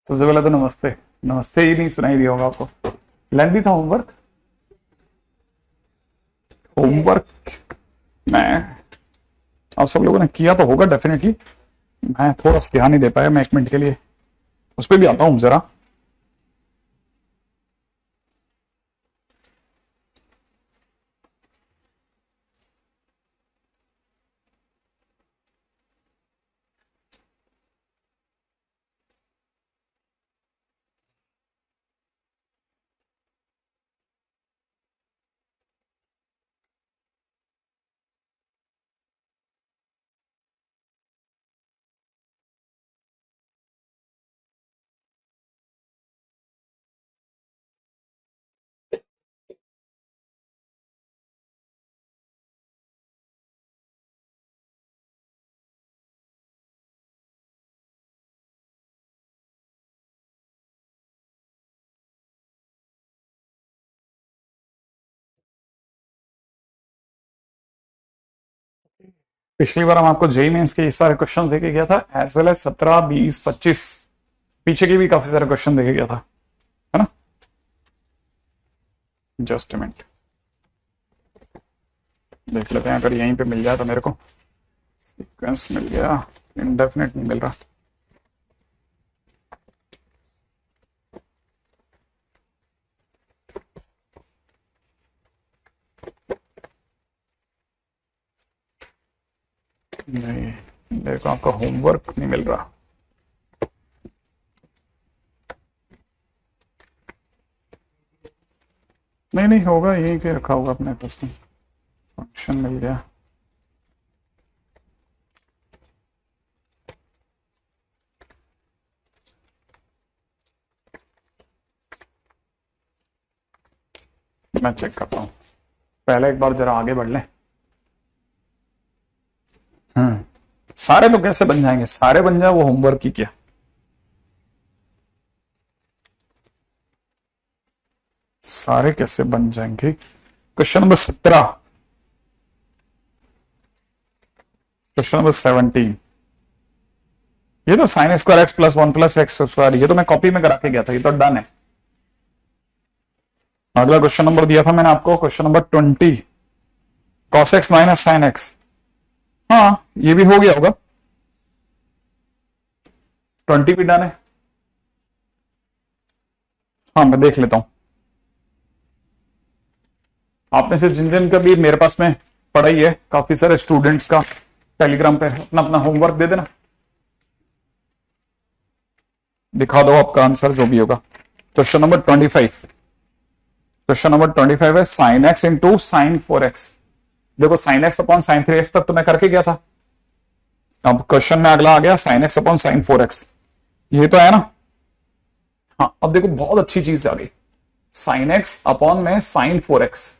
सबसे पहले तो नमस्ते। नमस्ते ही नहीं सुनाई दिया होगा आपको। लेंदी था होमवर्क। होमवर्क मैं आप सब लोगों ने किया तो होगा डेफिनेटली। मैं थोड़ा सा ध्यान नहीं दे पाया, मैं 1 मिनट के लिए उस पर भी आता हूँ जरा। पिछली बार हम आपको जेई मेंस के ये सारे क्वेश्चन देके गया था, एज वेल एज 17, 20, 25 पीछे के भी काफी सारे क्वेश्चन देके गया था, है ना। जस्ट मिनट देख लेते हैं, अगर यहीं पे मिल जाए तो मेरे को सीक्वेंस मिल गया। इंडेफिनिट नहीं मिल रहा। नहीं, मेरे को आपका होमवर्क नहीं मिल रहा। नहीं नहीं होगा, यहीं पे रखा होगा अपने पास में। फंक्शन मिल गया। मैं चेक करता हूँ, पहले एक बार जरा आगे बढ़ लें। सारे तो कैसे बन जाएंगे, सारे बन जाए वो होमवर्क ही क्या। सारे कैसे बन जाएंगे। Question number 17, question number 17। ये तो sine square x plus 1 plus x square, ये तो मैं कॉपी में करा के गया था, ये तो डन है। अगला क्वेश्चन नंबर दिया था मैंने आपको, question number 20, cos x minus sine x. हाँ ये भी हो गया होगा, 20 भी डन है। हाँ मैं देख लेता हूं, आप में से जिन जिन का भी मेरे पास में पढ़ा ही है, काफी सारे स्टूडेंट्स का टेलीग्राम पे अपना अपना होमवर्क दे देना, दिखा दो आपका आंसर जो भी होगा। क्वेश्चन नंबर 25, क्वेश्चन नंबर 25 है sine x into sine 4x। देखो sine x upon sine 3x तक तो मैं करके गया था, अब क्वेश्चन में अगला आ गया sine x upon sine 4x। ये तो है ना। हाँ अब देखो बहुत अच्छी चीज आ गई, साइन एक्स अपॉन में साइन 4x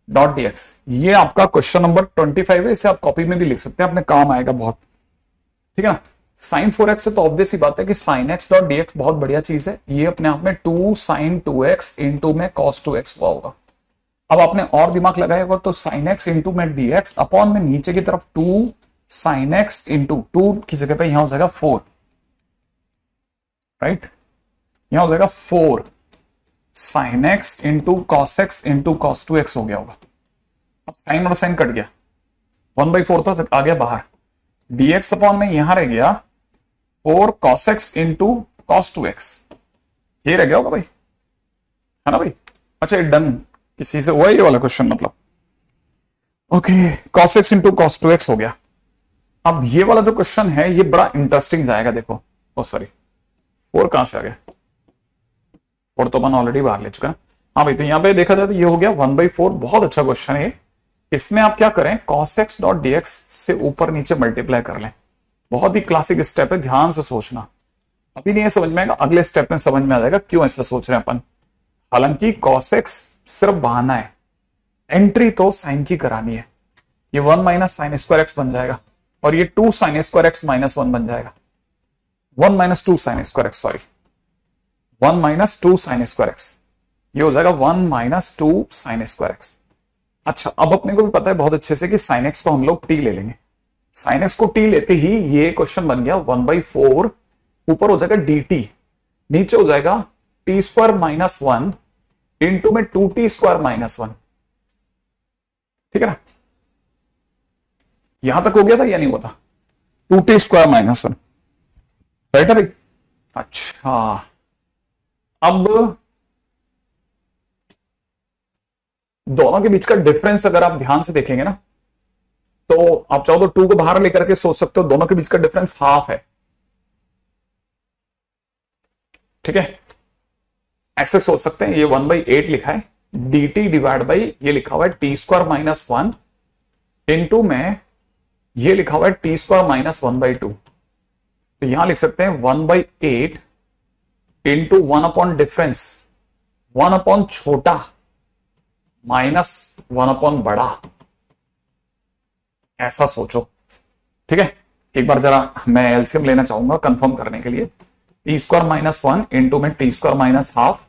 डॉट dx। ये आपका क्वेश्चन नंबर 25 है, इसे आप कॉपी में भी लिख सकते हैं, अपने काम आएगा बहुत। ठीक है ना। साइन 4x से तो ऑब्वियस ही बात है कि साइन एक्स डॉट dx बहुत बढ़िया चीज है, ये अपने आप में 2 साइन 2x इंटू में cos 2x हुआ होगा। अब आपने और दिमाग लगाया होगा तो साइन एक्स इंटू में dx अपॉन में नीचे की तरफ 2 साइन एक्स इंटू 2 की जगह पे यहां हो जाएगा 4, राइट। यहां हो जाएगा 4 sine x into cos x into cos 2x हो गया होगा। अब साइन और साइन कट गया, 1/4 तो आ गया बाहर, dx अपॉन में यहां रह गया 4 cos x into cos 2x, ये रह गया होगा भाई, है ना भाई। अच्छा डन, किसी से हुआ ये वाला क्वेश्चन मतलब। Okay cos x into cos 2x हो गया। अब ये वाला जो क्वेश्चन है ये बड़ा इंटरेस्टिंग जाएगा, देखो। ओ सॉरी 4 कहां से आ गया, 4 तो अपन ऑलरेडी बाहर ले चुका है। हाँ भाई, तो यहां पे देखा जाए तो ये हो गया 1/4। बहुत अच्छा क्वेश्चन है। इसमें आप क्या करें, cos x डॉट dx से ऊपर नीचे मल्टीप्लाई कर लें। बहुत ही क्लासिक स्टेप है, ध्यान से सोचना। अभी नहीं समझ में आएगा, अगले स्टेप में समझ में आ जाएगा क्यों ऐसा सोच रहे हैं अपन। हालांकि cos x सिर्फ बहाना है, एंट्री तो साइन की करानी है। ये 1 माइनस साइन स्क्वायर एक्स बन जाएगा, और ये 2 साइन स्क्वायर एक्स माइनस 1 बन जाएगा। 1 minus 2 sine square x, sorry 1 minus 2 sine square x, ये हो जाएगा 1 माइनस 2 साइन स्क्वायर एक्स। अच्छा अब अपने को भी पता है बहुत अच्छे से कि साइन एक्स को हम लोग टी ले लेंगे। साइन एक्स को टी लेते ही ये क्वेश्चन बन गया 1/4, ऊपर हो जाएगा dt, नीचे हो जाएगा T square minus one into में 2t स्क्वायर माइनस वन। ठीक है ना, यहां तक हो गया था या नहीं हुआ था? 2t square minus one, right है भाई। अच्छा, अब दोनों के बीच का डिफरेंस अगर आप ध्यान से देखेंगे ना, तो आप चाहो तो 2 को बाहर लेकर के सोच सकते हो, दोनों के बीच का डिफरेंस हाफ है। ठीक है, ऐसे सोच सकते हैं, ये 1/8 लिखा है, dt डिवाइड बाई ये लिखा हुआ है T square minus one into में ये लिखा हुआ है टी स्क्वायर माइनस 1/2। तो यहां लिख सकते हैं 1/8 इंटू 1 अपॉन डिफरेंस, 1 अपॉन छोटा माइनस 1 अपॉन बड़ा, ऐसा सोचो। ठीक है, एक बार जरा मैं एलसीएम लेना चाहूंगा कंफर्म करने के लिए। T square minus one into में टी स्क्वायर माइनस हाफ,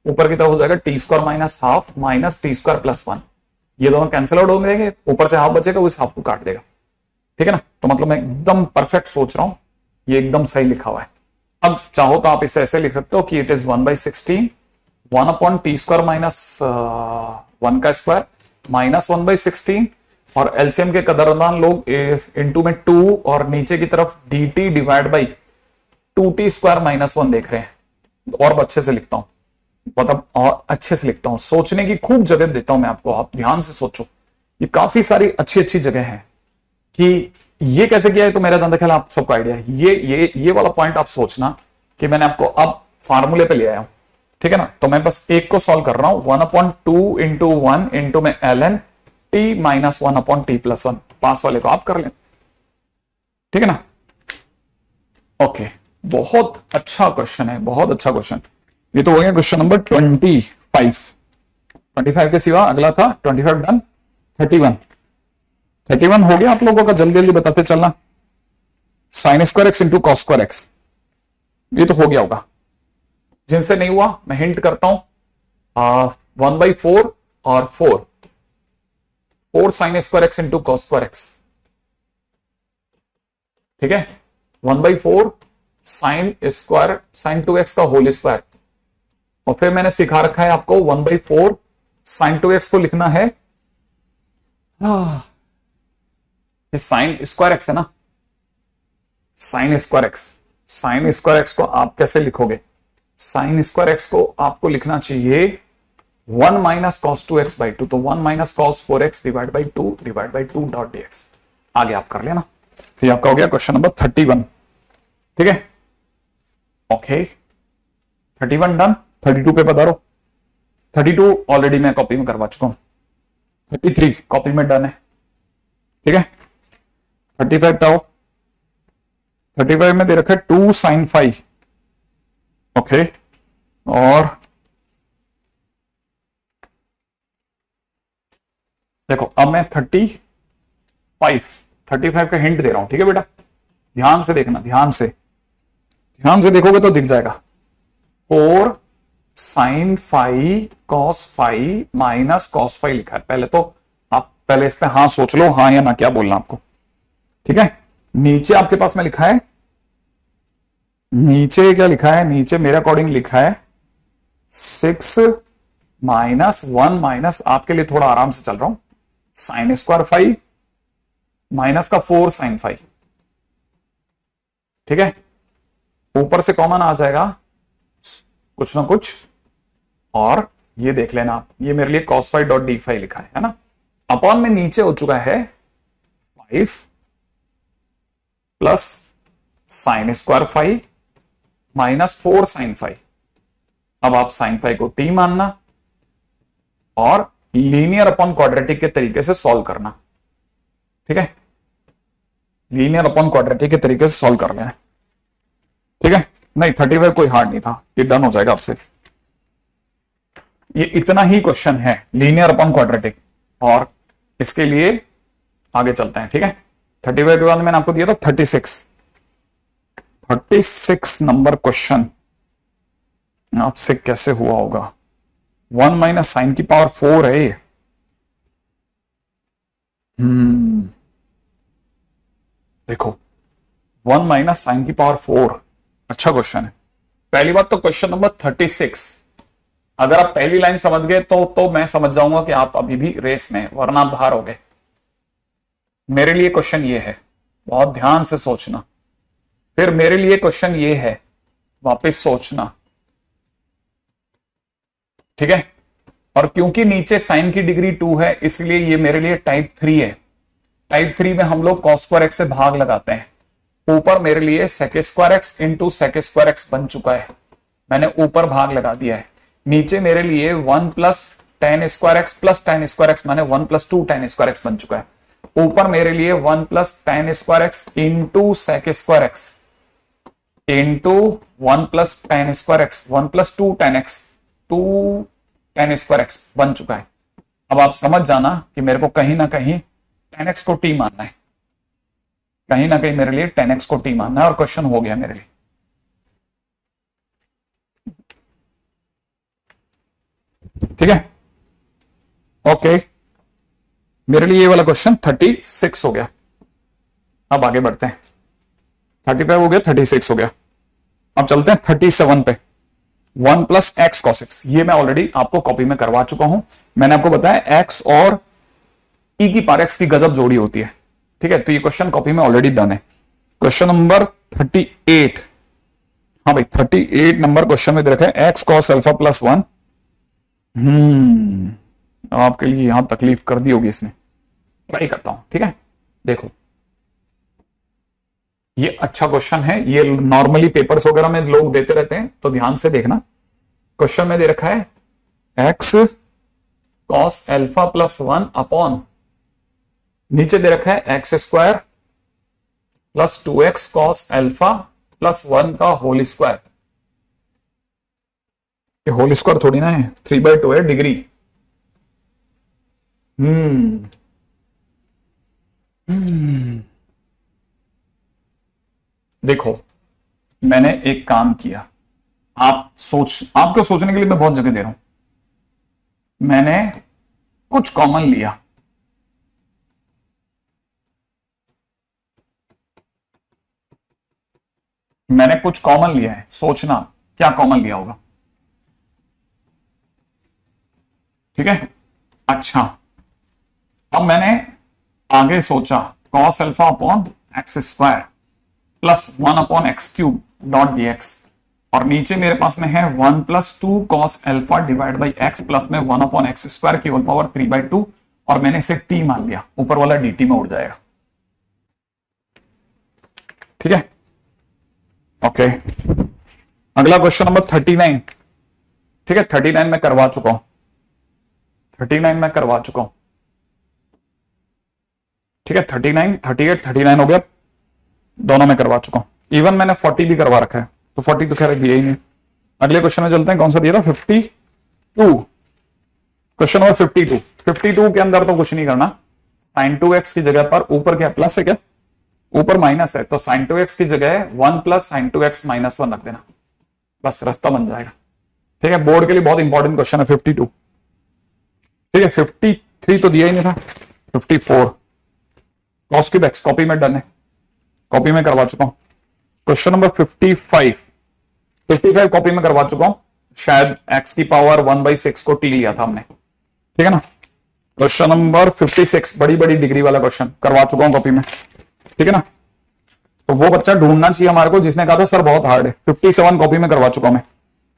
ऊपर की तरफ हो जाएगा T square minus half minus T square plus one, ये दोनों कैंसिल आउट हो जाएंगे, ऊपर से हाफ बचेगा, उस हाफ को काट देगा। ठीक है ना, तो मतलब मैं एकदम परफेक्ट सोच रहा हूं, ये एकदम सही लिखा हुआ है। अब चाहो तो आप इसे ऐसे लिख सकते हो कि it is 1/16 1 upon T square minus one का स्क्वायर माइनस 1/16, और एलसीएम के कदरदान लोग इंटू में 2 और नीचे की तरफ dt divide by 2t square minus one देख रहे हैं। और अच्छे से लिखता हूं, मतलब और अच्छे से लिखता हूं, सोचने की खूब जगह देता हूं मैं आपको, आप ध्यान से सोचो। ये काफी सारी अच्छी अच्छी जगह है कि ये कैसे किया है, तो मेरा धंधा ख्याल आप सबको आइडिया है। ये वाला पॉइंट आप सोचना कि मैंने आपको अब फार्मूले पे ले आया हूं। ठीक है ना, तो मैं बस एक को सॉल्व कर रहा हूं, 1/2 इंटू 1 इंटू में ln t minus 1 upon T plus one, पास वाले को आप कर लें। ठीक है ना, ओके, बहुत अच्छा क्वेश्चन है, बहुत अच्छा क्वेश्चन। ये तो हो गया क्वेश्चन नंबर 25 के सिवा अगला था 25 डन। 31 हो गया आप लोगों का, जल्दी जल्दी बताते चलना। Sine square x into cos square x, ये तो हो गया होगा। जिनसे नहीं हुआ मैं हिंट करता हूं, 1/4 और 4 sine square x into cos square x. ठीक है, 1/4 साइन स्क्वायर साइन 2x का होल स्क्वायर, और फिर मैंने सिखा रखा है आपको 1/4 साइन 2x को लिखना है, ये साइन स्क्वायर एक्स है ना, sine square x. Sine square x को आप कैसे लिखोगे? साइन स्क्वायर एक्स को आपको लिखना चाहिए 1 माइनस कॉस 2x बाई 2, तो 1 minus cos 4x divide by 2 divide by 2 dot dx। आगे आप कर लेना। तो ये आपका हो गया क्वेश्चन नंबर 31। ठीक है, ओके, 31 डन। 32 पे पधारो। 32 ऑलरेडी मैं कॉपी में करवा चुका हूं, 33 कॉपी में डन है। ठीक है, 35 पे आओ। 35 में दे रखा है 2 साइन 5, ओके, और देखो अब मैं 35 का हिंट दे रहा हूं। ठीक है बेटा, ध्यान से देखना, ध्यान से देखोगे तो दिख जाएगा। 4 साइन 5 कॉस 5 माइनस कॉस 5 लिखा है। पहले तो आप पहले इस पे हाँ सोच लो, हाँ या ना क्या बोलना आपको। ठीक है, नीचे आपके पास में लिखा है, नीचे क्या लिखा है? नीचे मेरे अकॉर्डिंग लिखा है 6 माइनस 1 माइनस, आपके लिए थोड़ा आराम से चल रहा हूं, साइन स्क्वायर 5 माइनस का 4 साइन 5। ठीक है, ऊपर से कॉमन आ जाएगा कुछ ना कुछ, और ये देख लेना आप, ये मेरे लिए cos 5 डॉट डी 5 लिखा है ना। अपॉन में नीचे हो चुका है 5 plus sine square 5 minus 4 sine 5। अब आप साइन 5 को t मानना और लीनियर अपॉन क्वाड्रेटिक के तरीके से सॉल्व करना। ठीक है, लीनियर अपॉन क्वाड्रेटिक के तरीके से सॉल्व कर लेना। ठीक है, नहीं 35 कोई हार्ड नहीं था, ये डन हो जाएगा आपसे। ये इतना ही क्वेश्चन है, लीनियर अपॉन क्वाड्रेटिक, और इसके लिए आगे चलते हैं। ठीक है, 35 के बाद मैंने आपको दिया था 36 नंबर क्वेश्चन आपसे कैसे हुआ होगा। 1 माइनस साइन की पावर 4 है ये। देखो 1 माइनस साइन की पावर 4, अच्छा क्वेश्चन है। पहली बात तो क्वेश्चन नंबर 36, अगर आप पहली लाइन समझ गए तो मैं समझ जाऊंगा कि आप अभी भी रेस में, वरना आप बाहर हो गए। मेरे लिए क्वेश्चन ये है, बहुत ध्यान से सोचना। फिर मेरे लिए क्वेश्चन ये है, वापस सोचना, ठीक है। और क्योंकि नीचे साइन की डिग्री 2 है, इसलिए ये मेरे लिए टाइप 3 है। टाइप 3 में हम लोग cos स्क्वायर एक्स से भाग लगाते हैं। ऊपर मेरे लिए sec square x into sec square x बन चुका है, मैंने ऊपर भाग लगा दिया है। नीचे मेरे लिए 1 plus tan square x plus tan square x माने 1 प्लस 2 tan स्क्वायर एक्स बन चुका है। ऊपर मेरे लिए 1 plus tan square x into sec square x into 1 plus tan square x 1 plus 2 tan x 2 tan square x बन चुका है। अब आप समझ जाना कि मेरे को कहीं ना कहीं tan x को t मानना है, कहीं ना कहीं मेरे लिए tan x को t मानना है, और क्वेश्चन हो गया मेरे लिए। ठीक है, ओके, मेरे लिए ये वाला क्वेश्चन 36 हो गया। अब आगे बढ़ते हैं, 35 हो गया, 36 हो गया। अब चलते हैं 37 पे। 1 प्लस एक्स कॉस एक्स, ये मैं ऑलरेडी आपको कॉपी में करवा चुका हूं। मैंने आपको बताया x और e की पावर x की गजब जोड़ी होती है, ठीक है। तो ये क्वेश्चन कॉपी में ऑलरेडी डन है। क्वेश्चन नंबर 38, हाँ भाई 38 नंबर क्वेश्चन में दे रखा है x कॉस अल्फा प्लस 1। आपके लिए यहां तकलीफ कर दी होगी इसने, ट्राई करता हूं, ठीक है। देखो ये अच्छा क्वेश्चन है, ये नॉर्मली पेपर्स वगैरह में लोग देते रहते हैं, तो ध्यान से देखना। क्वेश्चन में दे रखा है x cos alpha plus 1 upon, नीचे दे रखा है x square plus 2x cos alpha plus 1 का होल स्क्वायर। ये होल स्क्वायर थोड़ी ना है, 3/2 है डिग्री। देखो मैंने एक काम किया, आपको सोचने के लिए मैं बहुत जगह दे रहा हूं। मैंने कुछ कॉमन लिया, मैंने कुछ कॉमन लिया है, सोचना क्या कॉमन लिया होगा, ठीक है। अच्छा, अब मैंने आगे सोचा cos alpha upon x square plus 1 upon x cube dot dx, और नीचे मेरे पास में है 1 plus 2 cos alpha divide by x plus में 1 अपॉन एक्स स्क्वायर की होल पावर 3/2, और मैंने इसे t मान लिया, ऊपर वाला dt में उड़ जाएगा, ठीक है। ओके, अगला क्वेश्चन नंबर 39, ठीक है। 39 में करवा चुका हूं, 39 में करवा चुका हूं, ठीक है। 39, 38, 39 हो गया, दोनों में करवा चुका हूं। इवन मैंने 40 भी करवा रखा है, तो 40 तो खैर दिया ही नहीं। अगले क्वेश्चन में चलते हैं, कौन सा दिया था, 52, क्वेश्चन नंबर 52। 52 के अंदर तो कुछ नहीं करना, sin 2x की जगह पर ऊपर क्या प्लस है, क्या ऊपर माइनस है, तो sin 2x की जगह 1 प्लस sin 2x माइनस 1 रख देना, बस रास्ता बन जाएगा, ठीक है। बोर्ड के लिए बहुत इंपॉर्टेंट क्वेश्चन है 52, ठीक है। 53 तो दिया ही नहीं था, 54 cos क्यूब x कॉपी में डन है, कॉपी में करवा चुका हूं। क्वेश्चन नंबर 55 कॉपी में करवा चुका हूं, शायद x की पावर 1/6 को t लिया था हमने, ठीक है ना। क्वेश्चन नंबर 56 बड़ी बड़ी डिग्री वाला क्वेश्चन करवा चुका हूं कॉपी में, ठीक है ना। तो वो बच्चा ढूंढना चाहिए हमारे को जिसने कहा था सर बहुत हार्ड है। 57 कॉपी में करवा चुका हूं मैं,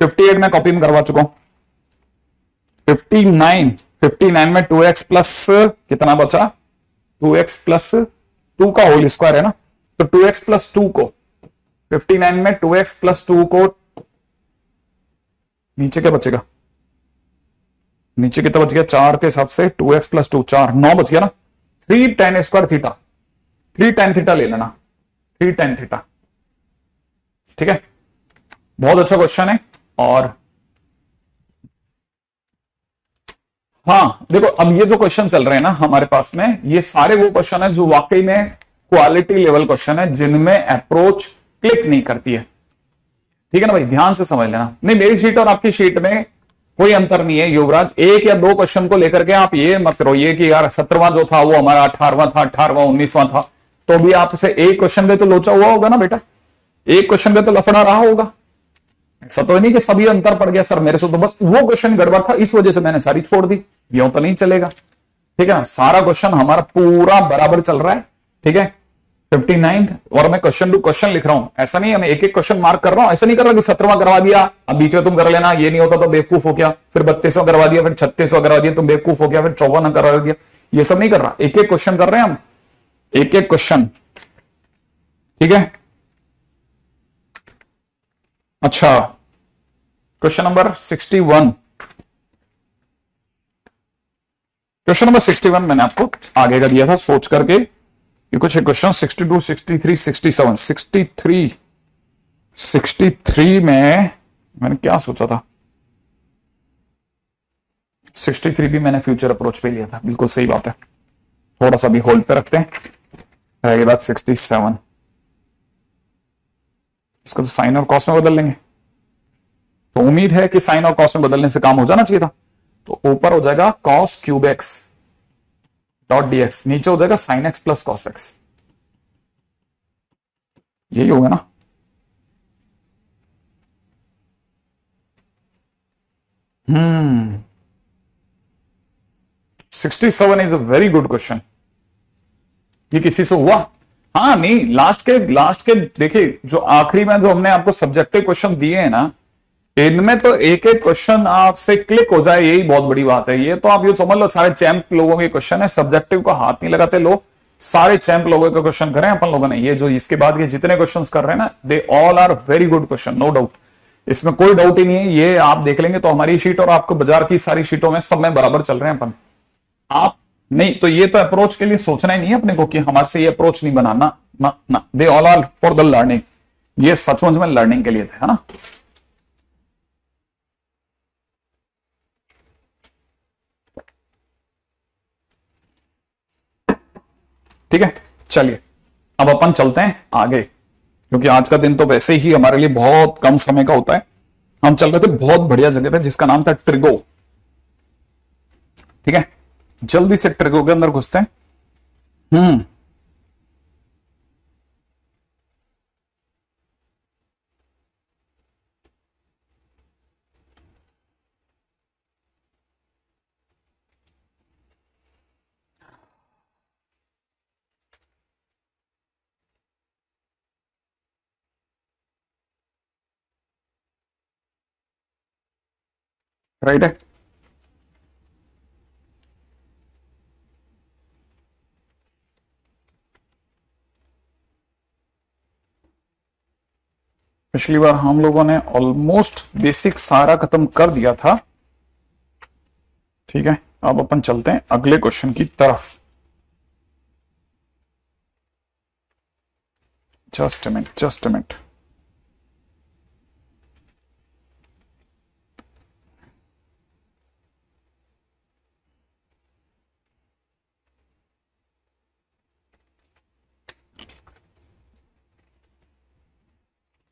58 में कॉपी में करवा चुका हूं। 59 में 2x प्लस कितना बचा, 2x प्लस 2 का होल स्क्वायर है ना, तो 2x प्लस 2 को 59 में 2x प्लस 2 को नीचे क्या बचेगा, नीचे कितना बच गया, 4 के हिसाब से 2x प्लस 2 4 9 बच गया ना। 3 tan square theta, 3 tan theta ले लेना, 3 tan थीटा, ठीक है। बहुत अच्छा क्वेश्चन है। और हाँ देखो, अब ये जो क्वेश्चन चल रहे हैं ना हमारे पास में, ये सारे वो क्वेश्चन है जो वाकई में क्वालिटी लेवल क्वेश्चन है, जिनमें अप्रोच क्लिक नहीं करती है, ठीक है ना भाई, ध्यान से समझ लेना। नहीं, मेरी शीट और आपकी शीट में कोई अंतर नहीं है युवराज, एक या दो क्वेश्चन को लेकर के आप ये मत रोइए कि यार 17वां जो था वो हमारा 18वां था, 18वां 19वां था, तो भी आपसे एक क्वेश्चन पे तो लोचा हुआ होगा ना बेटा, एक क्वेश्चन पे तो लफड़ा रहा होगा, ऐसा तो नहीं कि सभी अंतर पड़ गया सर मेरे से, तो बस वो क्वेश्चन गड़बड़ था इस वजह से मैंने सारी छोड़ दी, यूं तो नहीं चलेगा। ठीक है, सारा क्वेश्चन हमारा पूरा बराबर चल रहा है। ठीक है, 59 और मैं क्वेश्चन टू क्वेश्चन लिख रहा हूं, ऐसा नहीं है मैं एक एक क्वेश्चन मार्क कर रहा हूं, ऐसा नहीं कर रहा कि 17वां करवा दिया अब बीच में तुम कर लेना, ये नहीं होता तो बेवकूफ हो गया, फिर 32वां करवा दिया, फिर 36वां करवा दिया तुम बेवकूफ हो गया, फिर 54वां करवा दिया, ये सब नहीं कर रहा, एक एक क्वेश्चन कर रहे हैं हम, एक एक क्वेश्चन। ठीक है, अच्छा क्वेश्चन नंबर 61, क्वेश्चन नंबर 61 मैंने आपको आगे का दिया था सोच करके, ये कुछ क्वेश्चन 62, 63, 67, 63 में मैंने क्या सोचा था, 63 भी मैंने फ्यूचर अप्रोच पे लिया था, बिल्कुल सही बात है, थोड़ा सा भी होल्ड पे रखते हैं। रह बात 67, इसको तो साइन और कॉस में बदल लेंगे, तो उम्मीद है कि साइन और कॉस में बदलने से काम हो जाना चाहिए था। तो ऊपर हो जाएगा cos cube x dot D x, नीचे हो जाएगा sine x plus cos x, यही होगा ना। हम्म 67 is a very good question, ये किसी से हुआ? हाँ नहीं, लास्ट के देखिए जो आखिरी में जो हमने आपको सब्जेक्टिव क्वेश्चन दिए हैं ना, इनमें तो एक एक क्वेश्चन आपसे क्लिक हो जाए यही बहुत बड़ी बात है। ये तो आप ये समझ लो सारे चैंप लोगों के क्वेश्चन है, सब्जेक्टिव को हाथ नहीं लगाते लोग, सारे चैंप लोगों के क्वेश्चन करें अपन लोगों ने, ये जो इसके बाद के जितने क्वेश्चन कर रहे हैं ना, they all are very good question, no doubt, इसमें कोई डाउट ही नहीं है। ये आप देख लेंगे तो हमारी शीट और आपको बाजार की सारी शीटों में सब में बराबर चल रहे हैं अपन। आप नहीं तो ये तो अप्रोच के लिए सोचना ही नहीं है अपने को कि हमारे से ये अप्रोच नहीं बनाना, ना ना, they all are for the learning, ये सचमुच में लर्निंग के लिए थे, है ना। ठीक है, चलिए अब अपन चलते हैं आगे, क्योंकि आज का दिन तो वैसे ही हमारे लिए बहुत कम समय का होता है। हम चल रहे थे बहुत बढ़िया जगह पे जिसका नाम था ट्रिगो। ठीक है, जल्दी से ट्रिगो के अंदर घुसते हैं। राइट है, पिछली बार हम लोगों ने ऑलमोस्ट बेसिक सारा खत्म कर दिया था। ठीक है, अब अपन चलते हैं अगले क्वेश्चन की तरफ। Just a minute, just a minute,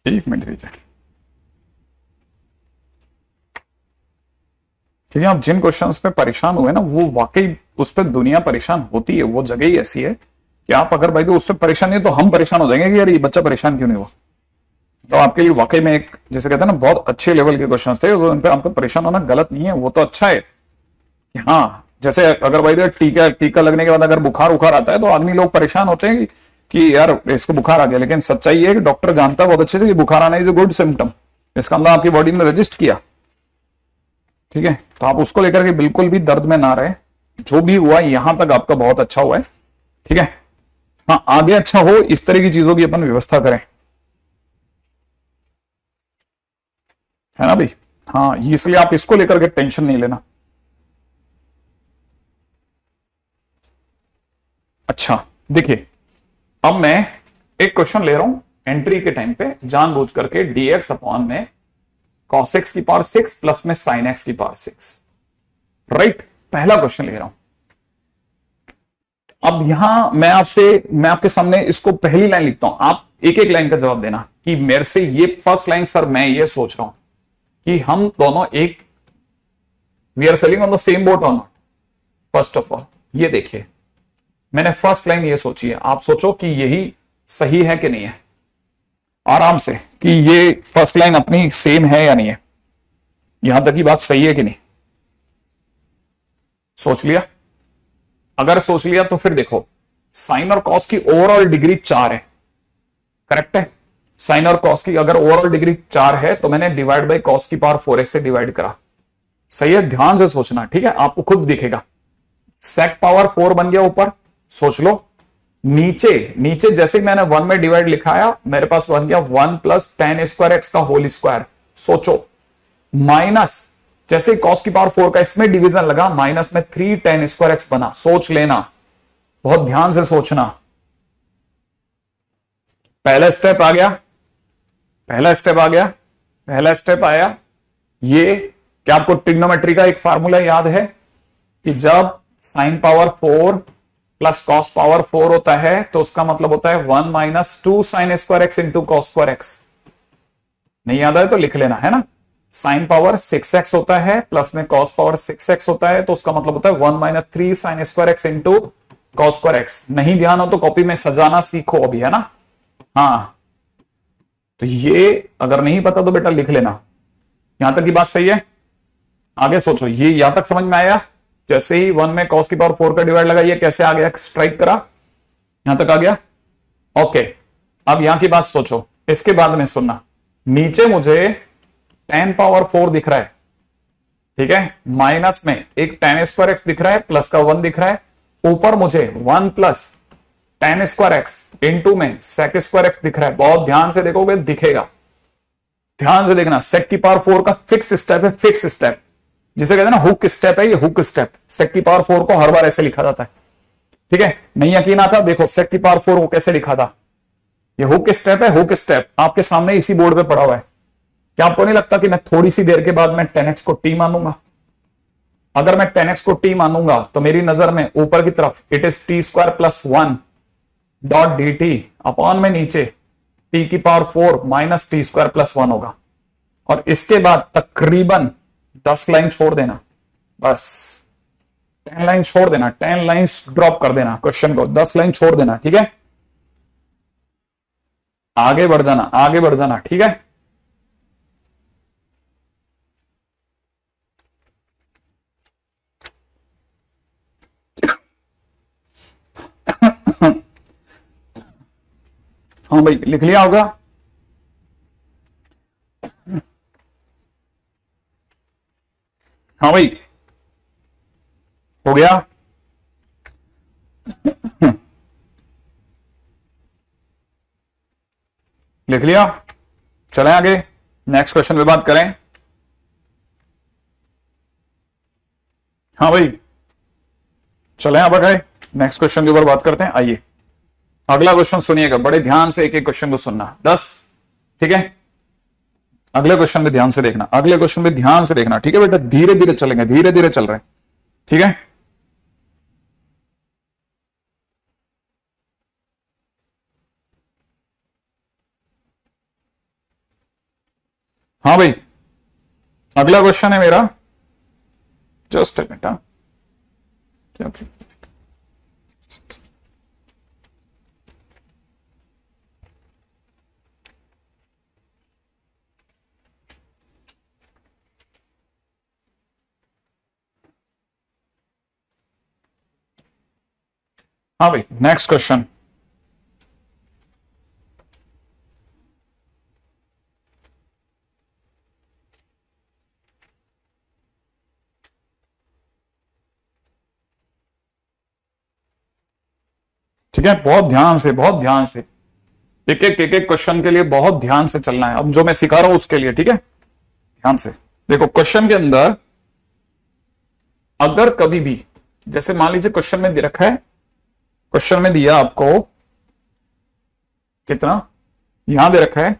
एक मिनट दीजिए। ठीक है, आप जिन क्वेश्चंस पे परेशान हुए ना, वो वाकई उस पर दुनिया परेशान होती है, वो जगह ही ऐसी है कि आप अगर भाई तो उस पर परेशान नहीं तो हम परेशान हो जाएंगे कि यार ये बच्चा परेशान क्यों नहीं हुआ। तो आपके लिए वाकई में एक जैसे कहते हैं ना बहुत अच्छे लेवल के क्वेश्चन थे, उन पर आपको परेशान होना गलत नहीं है, वो तो अच्छा है कि हाँ, जैसे अगर भाई टीका लगने के बाद अगर बुखार उखार आता है तो आदमी लोग परेशान होते हैं कि यार इसको बुखार आ गया, लेकिन सच्चाई है कि डॉक्टर जानता है बहुत अच्छे से कि बुखार आना इज अ गुड सिम्टम, इसका मतलब आपकी बॉडी ने रजिस्ट किया। ठीक है, तो आप उसको लेकर के बिल्कुल भी दर्द में ना रहे, जो भी हुआ यहां तक आपका बहुत अच्छा हुआ है। ठीक है, हाँ आगे अच्छा हो इस तरह की चीजों की अपन व्यवस्था करें, है ना भाई। हाँ, इसलिए आप इसको लेकर के टेंशन नहीं लेना। अच्छा देखिए, अब मैं एक क्वेश्चन ले रहा हूं एंट्री के टाइम पे जानबूझ करके dx अपॉन में cos x की पावर 6 प्लस में sin x की पावर 6, राइट। पहला क्वेश्चन ले रहा हूं। अब यहां मैं आपके सामने इसको पहली लाइन लिखता हूं, आप एक एक लाइन का जवाब देना कि मेरे से ये फर्स्ट लाइन सर मैं ये सोच रहा हूं कि हम दोनों एक we are sailing on the same boat और नॉट। फर्स्ट ऑफ ऑल ये देखिए, मैंने फर्स्ट लाइन ये सोची है, आप सोचो कि यही सही है कि नहीं है, आराम से कि ये फर्स्ट लाइन अपनी सेम है या नहीं है। यहां तक की बात सही है कि नहीं, सोच लिया? अगर सोच लिया तो फिर देखो, साइन और कॉस की ओवरऑल डिग्री 4 है, करेक्ट है। साइन और कॉस की अगर ओवरऑल डिग्री 4 है तो मैंने डिवाइड बाय कॉस की पावर 4x से डिवाइड करा, सही है। ध्यान से सोचना, ठीक है, आपको खुद दिखेगा। सेक पावर 4 बन गया ऊपर, सोच लो। नीचे नीचे जैसे मैंने 1 में डिवाइड लिखाया, मेरे पास बन गया 1 प्लस टेन स्क्वायर एक्स का होल स्क्वायर, सोचो। माइनस जैसे कॉस की पावर 4 का इसमें डिवीजन लगा, माइनस में 3 टेन स्क्वायर एक्स बना, सोच लेना, बहुत ध्यान से सोचना। पहला स्टेप आ गया, पहला स्टेप आ गया, पहला स्टेप आया ये। क्या आपको ट्रिग्नोमेट्री का एक फार्मूला याद है कि जब sine power 4 plus cos power 4 होता है तो उसका मतलब होता है 1 minus 2 sine square x into cos square x. नहीं याद है तो लिख लेना, है ना। साइन पावर 6x होता है प्लस में कॉस पावर 6x होता है तो उसका मतलब होता है 1 minus 3 sine square x into cos square x. नहीं ध्यान हो तो कॉपी में सजाना सीखो अभी, है ना। हाँ, तो ये अगर नहीं पता तो बेटा लिख लेना। यहां तक की बात सही है, आगे सोचो। ये यहां तक समझ में आया? जैसे ही 1 में कॉस की पावर 4 का डिवाइड लगा, ये कैसे आ गया, स्ट्राइक करा, यहां तक आ गया। ओके, अब यहां की बात सोचो, इसके बाद में सुनना। नीचे मुझे टेन पावर 4 दिख रहा है, ठीक है, माइनस में एक टेन स्क्वायर एक्स दिख रहा है, प्लस का 1 दिख रहा है, ऊपर मुझे 1 plus ten square x into में सेक स्क्वायर एक्स दिख रहा है। बहुत ध्यान से देखोगे दिखेगा, ध्यान से देखना। सेक की पावर 4 का फिक्स स्टेप है, फिक्स स्टेप जिसे कहते हैं ना हुक स्टेप है, ये हुक स्टेप। सेक की पावर 4 को हर बार ऐसे लिखा जाता है, ठीक है। नहीं यकीन आता, देखो सेक की पावर 4 को कैसे लिखा था, ये हुक स्टेप है, हुक स्टेप आपके सामने इसी बोर्ड पे पड़ा हुआ है। क्या आपको नहीं लगता कि मैं थोड़ी सी देर के बाद मैं 10x को t मानूंगा? अगर मैं 10x को t मानूंगा तो मेरी नजर में ऊपर की तरफ it is T square plus 1 dot D T upon में नीचे t की power 4 minus T square plus 1 होगा। और इसके बाद तकरीबन 10 लाइन छोड़ देना, बस 10 लाइन छोड़ देना, 10 लाइंस ड्रॉप कर देना क्वेश्चन को, 10 लाइन छोड़ देना, ठीक है। आगे बढ़ जाना, आगे बढ़ जाना, ठीक है। हाँ भाई, लिख लिया होगा। हाँ भाई, हो गया। लिख लिया, चलें आगे, नेक्स्ट क्वेश्चन पे बात करें। हाँ भाई, चलें अब आगे नेक्स्ट क्वेश्चन के ऊपर बात करते हैं। आइए अगला क्वेश्चन सुनिएगा, बड़े ध्यान से एक एक क्वेश्चन को सुनना, 10, ठीक है। अगले क्वेश्चन में ध्यान से देखना, अगले क्वेश्चन में ध्यान से देखना, ठीक है बेटा। धीरे धीरे चलेंगे, धीरे धीरे चल रहे हैं, ठीक है। हाँ भाई, अगला क्वेश्चन है मेरा, जस्ट बेटा क्या, हाँ भाई नेक्स्ट क्वेश्चन। ठीक है, बहुत ध्यान से, बहुत ध्यान से, एक एक क्वेश्चन के लिए बहुत ध्यान से चलना है। अब जो मैं सिखा रहा हूं उसके लिए, ठीक है, ध्यान से देखो। क्वेश्चन के अंदर अगर कभी भी, जैसे मान लीजिए क्वेश्चन में दे रखा है, क्वेश्चन में दिया आपको कितना, यहां दे रखा है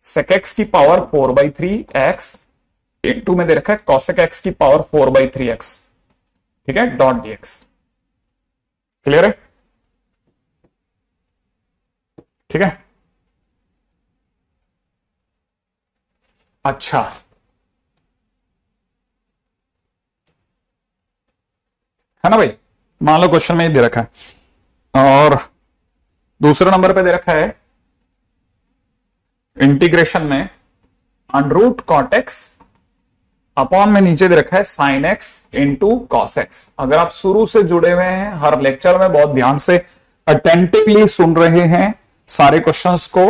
sec x की पावर 4/3x इंटू में दे रखा है cosec x की पावर 4/3x, ठीक है, डॉट dx। क्लियर है? ठीक है, अच्छा है ना भाई। मान लो क्वेश्चन में दे रखा है और दूसरे नंबर पे दे रखा है इंटीग्रेशन में अंडरूट कॉट एक्स अपॉन में नीचे दे रखा है sine x into cos x. अगर आप शुरू से जुड़े हुए हैं, हर लेक्चर में बहुत ध्यान से अटेंटिवली सुन रहे हैं सारे क्वेश्चंस को,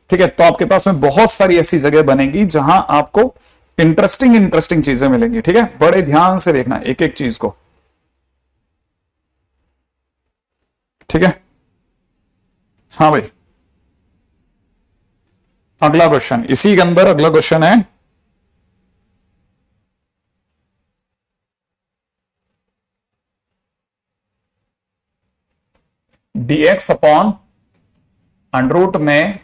ठीक है, तो आपके पास में बहुत सारी ऐसी जगह बनेगी जहां आपको इंटरेस्टिंग चीजें मिलेंगी। ठीक है, बड़े ध्यान से देखना एक एक चीज को। ठीक है, हाँ भाई, अगला क्वेश्चन, इसी के अंदर अगला क्वेश्चन है dx अपॉन अंडरूट में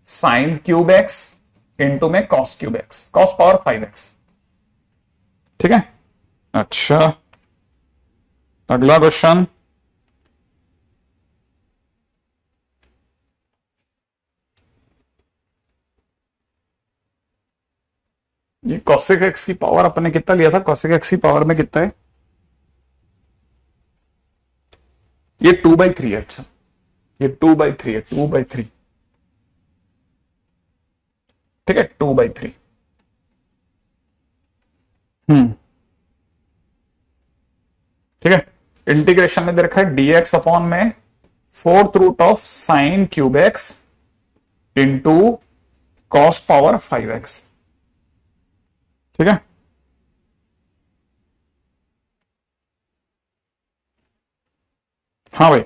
साइन क्यूब एक्स इंटू में cos cube x, cos power 5x। ठीक है, अच्छा अगला क्वेश्चन, ये कॉसेक एक्स की पावर अपने कितना लिया था, कॉसेक एक्स की पावर में कितना है, ये 2/3 है। अच्छा, ये 2/3 है, 2/3। ठीक है, 2/3। ठीक है, इंटीग्रेशन में दे रखा है dx अपॉन में 4th root of sine cube x into cos power 5x। ठीक है, हाँ भाई,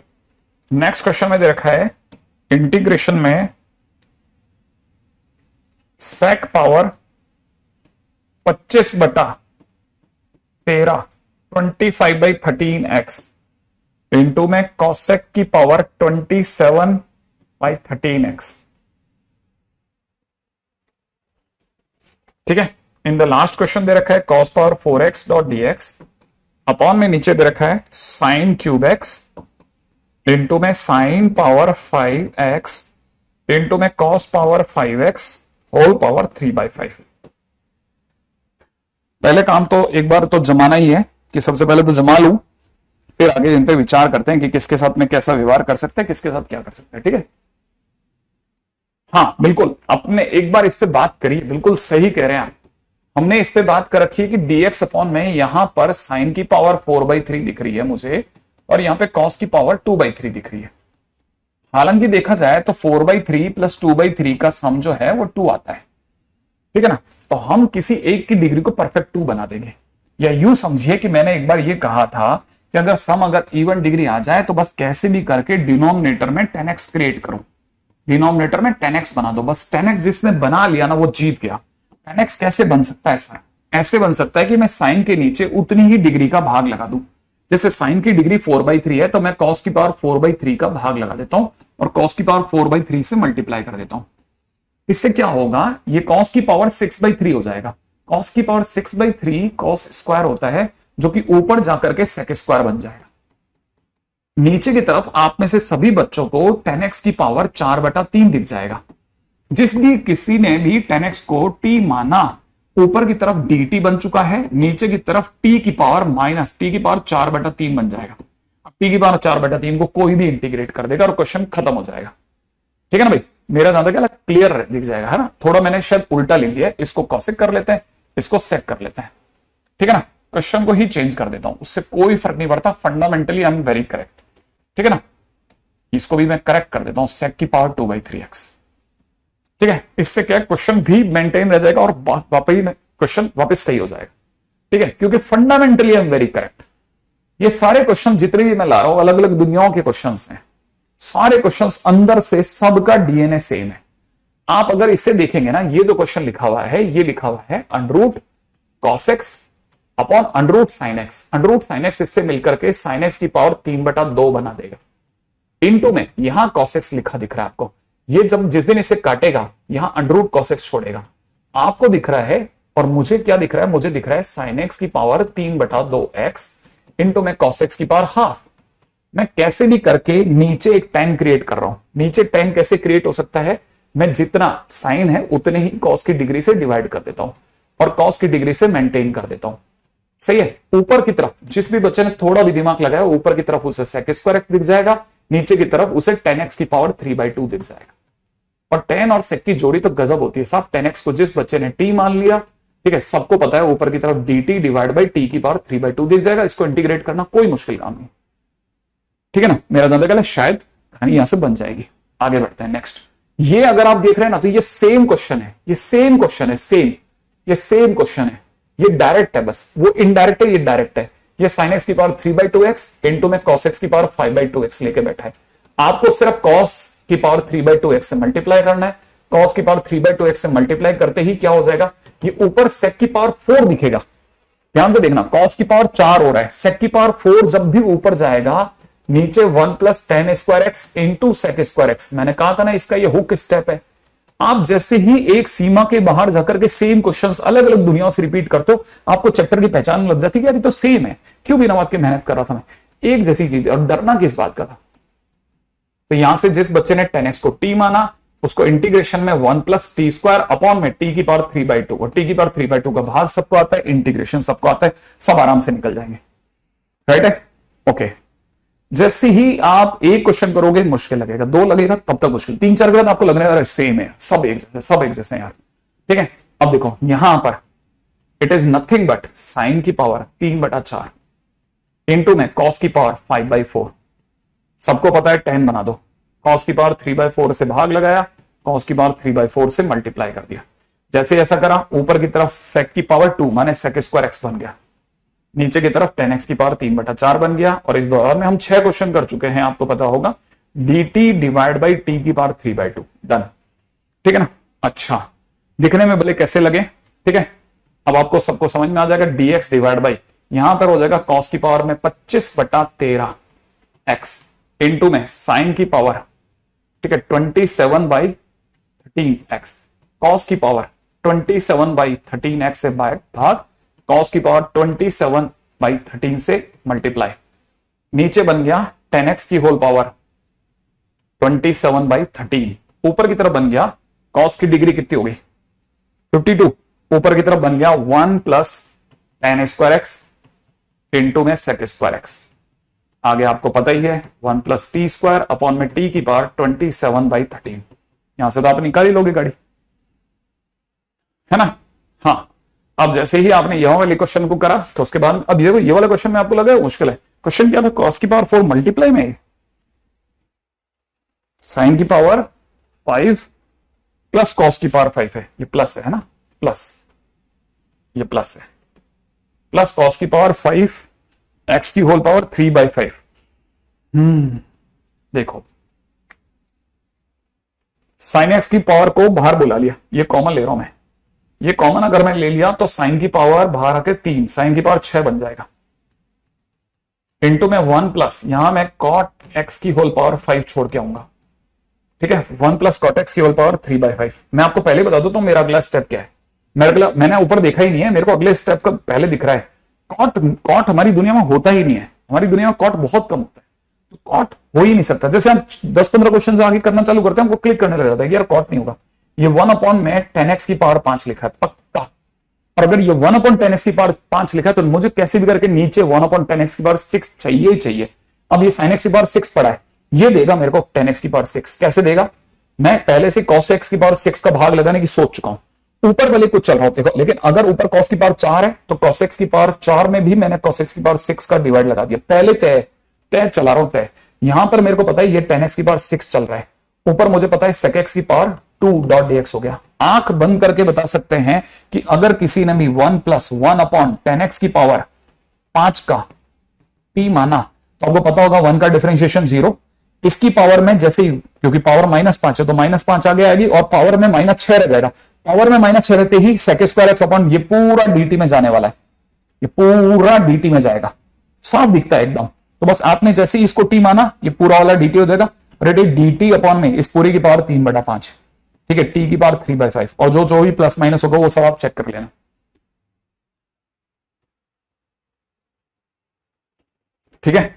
नेक्स्ट क्वेश्चन में दे रखा है इंटीग्रेशन में सेक पावर 25/13 25/13x इंटू में कॉसेक की पावर 27/13x। ठीक है, इन द लास्ट क्वेश्चन दे रखा है cos power 4x dot dx upon में नीचे दे रखा है साइन क्यूब एक्स इंटू में साइन पावर 5x इंटू में cos power 5x whole power 3/5। पहले काम तो एक बार तो जमाना ही है कि सबसे पहले तो जमा लूं, फिर आगे इन पे विचार करते हैं कि किसके साथ में कैसा व्यवहार कर सकते हैं, किसके साथ क्या कर सकते हैं। ठीक है, हाँ बिल्कुल, आपने एक बार इस पे बात करी, बिल्कुल सही कह रहे हैं आप। हमने इस पे बात कर रखी है कि dx अपॉन में यहां पर साइन की पावर 4/3 दिख रही है मुझे, और यहां पे कॉस की पावर 2/3 दिख रही है। हालांकि देखा जाए तो 4/3 प्लस 2/3 का सम जो है वो 2 आता है। ठीक है ना, तो हम किसी एक की डिग्री को परफेक्ट 2 बना देंगे। या यूं समझिए कि मैंने एक बार ये कहा था कि अगर सम अगर इवन डिग्री आ जाए तो बस कैसे भी करके डिनोमिनेटर में 10x क्रिएट करो, डिनोमिनेटर में 10x बना दो, बस 10x जिसने बना लिया ना वो जीत गया। 10x कैसे बन सकता है सर? ऐसे बन सकता है कि मैं साइन के नीचे उतनी ही डिग्री का भाग लगा दूं। जैसे साइन की डिग्री 4/3 है तो मैं कॉस की पावर 4/3 का भाग लगा देता हूं और कॉस की पावर 4/3 से मल्टीप्लाई कर देता हूं। इससे क्या होगा, ये कॉस की पावर 6/3 हो जाएगा। कॉस की पावर 6/3 कॉस स्क्वायर होता है, जो कि ऊपर जाकर के सेक स्क्वायर बन जाएगा। नीचे की तरफ आप में से सभी बच्चों को 10x की पावर 4/3 दिख जाएगा। जिस भी किसी ने भी 10x को t माना, ऊपर की तरफ dt बन चुका है, नीचे की तरफ t की पावर माइनस t की पावर 4/3 बन जाएगा। अब t की पावर 4/3 को कोई भी इंटीग्रेट कर देगा और क्वेश्चन खत्म हो जाएगा। ठीक है ना भाई, मेरा ज्यादा क्या क्लियर दिख जाएगा, है ना। थोड़ा मैंने शायद उल्टा लिख दिया, इसको कॉसेक कर लेते हैं, इसको सेक कर लेते हैं। ठीक है ना, क्वेश्चन को ही चेंज कर देता हूं, उससे कोई फर्क नहीं पड़ता। Fundamentally I am very correct. ठीक है ना, इसको भी मैं करेक्ट कर देता हूं, सेक की पावर 2/3x। ठीक है, इससे क्या क्वेश्चन भी मेंटेन रह जाएगा और क्वेश्चन वापस सही हो जाएगा। ठीक है, क्योंकि fundamentally I am very correct. ये सारे क्वेश्चन जितने भी मैं ला रहा हूं अलग अलग दुनियाओं के क्वेश्चंस हैं, सारे क्वेश्चंस अंदर से सबका डीएनए सेम है। आप अगर इसे देखेंगे ना, ये जो क्वेश्चन लिखा हुआ है, ये लिखा हुआ है under root cos x upon under root sine x. Under root sine x इससे मिलकर के साइन एक्स की पावर 3/2 बना देगा। इनटू में यहां कॉस एक्स लिखा दिख रहा है आपको, ये जब जिस दिन इसे काटेगा यहां अंडरूट कॉस एक्स छोड़ेगा। आपको दिख रहा है और मुझे क्या दिख रहा है, मुझे दिख रहा है साइन एक्स की पावर 3/2x इंटू में कॉस एक्स की पावर हाफ। मैं कैसे भी करके नीचे एक tan क्रिएट कर रहा हूं। नीचे tan कैसे क्रिएट हो सकता है, मैं जितना साइन है उतने ही कॉस की डिग्री से डिवाइड कर देता हूं और कॉस की डिग्री से मेंटेन कर देता हूं। सही है, ऊपर की तरफ जिस भी बच्चे ने थोड़ा भी दिमाग लगाया, ऊपर की तरफ उसे sec² दिख जाएगा, नीचे की तरफ उसे tan x की पावर 3/2 दिख जाएगा। और tan और sec की जोड़ी तो गजब होती है साहब। 10x को जिस बच्चे ने t मान लिया, ठीक है, सबको पता है ऊपर की तरफ dt डिवाइड बाई टी की पावर 3/2 दिख जाएगा। इसको इंटीग्रेट करना कोई मुश्किल काम नहीं, ठीक है ना। मेरा दादा कहला शायद कहानी यहां से बन जाएगी। आगे बढ़ते हैं नेक्स्ट। ये अगर आप देख रहे हैं ना तो ये सेम क्वेश्चन है, ये सेम क्वेश्चन है, ये सेम क्वेश्चन है। ये डायरेक्ट है, बस वो इनडायरेक्ट है, ये डायरेक्ट है। ये sin x की पावर 3/2x इंटू में cos x की पावर 5/2x लेके बैठा है। आपको सिर्फ cos की पावर 3/2x से मल्टीप्लाई करना है। cos की पावर 3/2x से मल्टीप्लाई करते ही क्या हो जाएगा, ये ऊपर sec की पावर 4 दिखेगा। ध्यान से देखना, cos की पावर 4 हो रहा है, sec की पावर 4 जब भी ऊपर जाएगा नीचे 1 + tan square x into sec square x. मैंने कहा था ना इसका ये हुक स्टेप है। आप जैसे ही एक सीमा के बाहर जाकर के सेम क्वेश्चंस अलग अलग दुनियाओं से रिपीट करते हो, आपको चैप्टर की पहचान लग जाती है कि यार ये तो सेम है, क्यों बिना बात के मेहनत कर रहा था मैं, एक जैसी चीज। और डरना किस बात का था। तो यहां से जिस बच्चे ने 10x को t माना, उसको इंटीग्रेशन में 1 + t² अपॉन में t की पावर 3/2, और t की पावर 3/2 का भाग सबको आता है, इंटीग्रेशन सबको आता है, सब आराम से निकल जाएंगे। राइट है, ओके। जैसे ही आप एक क्वेश्चन करोगे मुश्किल लगेगा, 2 लगेगा तब तक मुश्किल, 3-4 के बाद आपको लगने वाला सेम है, सब एक जैसे, सब एक जैसे यार, ठीक है। अब देखो यहां पर it is nothing but sine की पावर 3/4 इंटू में कॉस की पावर 5/4। सबको पता है 10 बना दो, कॉस की पावर 3/4 से भाग लगाया, कॉस की पावर 3/4 से मल्टीप्लाई कर दिया। जैसे ऐसा करा, ऊपर की तरफ sec की पावर 2 माने sec स्क्वायर x बन गया, नीचे की तरफ 10x की पावर 3/4 बन गया। और इस दौरान में हम 6 क्वेश्चन कर चुके हैं, आपको पता होगा, dt डिवाइड बाई टी की पावर 3/2 डन, ठीक है ना। अच्छा, दिखने में भले कैसे लगे, ठीक है। अब आपको सबको समझ में आ जाएगा, dx डिवाइड बाई यहां पर हो जाएगा cos की पावर में 25/13 x इंटू में साइन की पावर, ठीक है, 27/13 x, cos की पावर 27/13 x से भाग cos की पावर 27/13 से मल्टीप्लाई, नीचे बन गया 10x की होल पावर 27/13, ऊपर की तरफ बन गया cos की डिग्री कितनी हो गई 52, ऊपर की तरफ बन गया 1 + tan स्क्वायर x इंटू में sec स्क्वायर x। आगे आपको पता ही है 1 + t² अपॉन में t की पावर 27/13। यहां से तो आप निकाल ही लोगे गाड़ी, है ना। हाँ, अब जैसे ही आपने यह वाले क्वेश्चन को करा तो उसके बाद अब ये वाला क्वेश्चन में आपको लगा मुश्किल है। क्वेश्चन क्या था, cos की पावर 4 मल्टीप्लाई में साइन की पावर 5 प्लस cos की पावर 5 है, ये प्लस है ना, प्लस, ये प्लस है, प्लस cos की पावर 5 x की होल पावर 3/5। देखो साइन x की पावर को बाहर बुला लिया, ये कॉमन ले रहा हूं मैं, ये कॉमन अगर मैं ले लिया तो साइन की पावर बाहर आके 3, साइन की पावर 6 बन जाएगा, इंटू में 1 प्लस यहां मैं cot x की होल पावर 5 छोड़ के आऊंगा, ठीक है, 1 + cot x की होल पावर 3/5। मैं आपको पहले बता दूं तो मेरा अगला स्टेप क्या है, मैंने ऊपर देखा ही नहीं है, मेरे को अगले स्टेप का पहले दिख रहा है। कॉट हमारी दुनिया में होता ही नहीं है, हमारी दुनिया में कॉट बहुत कम होता है, तो कॉट हो ही नहीं सकता। जैसे हम 10-15 क्वेश्चन आगे करना चालू करते हैं, हमको क्लिक करने लग जाता है कि यार कॉट नहीं होगा। ये 1 अपॉन में 10x की पावर 5 लिखा है पक्का, और अगर ये 1 अपॉन 10x की पावर 5 लिखा है तो मुझे कैसे भी करके नीचे 1 अपॉन 10x की पावर 6 चाहिए ही चाहिए। अब ये sin x की पावर 6 पड़ा है, ये देगा मेरे को 10x की पावर 6, कैसे देगा, मैं पहले से cos x की पावर 6 का भाग लगाने की सोच चुका हूं, ऊपर वाले कुछ चल रहा होता है, लेकिन अगर ऊपर cos की पावर 4 है तो cos x की पावर 4 में भी मैंने cos x की पावर 6 का डिवाइड लगा दिया, पहले तय चला रहा हूं तय। यहां पर मेरे को पता है ये 10x की पावर 6 चल रहा है, ऊपर मुझे पता है sec x की पावर 2.dx हो गया। आंख बंद करके बता सकते हैं कि अगर किसी ने भी 1 + 1 अपॉन 10x की पावर 5 का p माना तो आपको पता होगा 1 का डिफरेंशिएशन 0, इसकी पावर में जैसे ही, क्योंकि पावर -5 है तो -5 आगे आएगी और पावर में -6 रह जाएगा, पावर में -6 रहते ही sec स्क्वायर x अपॉन ये पूरा dt में जाने वाला है, ये पूरा dt में जाएगा, साफ दिखता है एकदम। तो बस आपने जैसे ही इसको t माना ये पूरा वाला dt हो जाएगा, और dt अपॉन में इस पूरी की पावर 3/5, ठीक है, t की पावर 3/5, और जो भी प्लस माइनस होगा वो सब आप चेक कर लेना, ठीक है।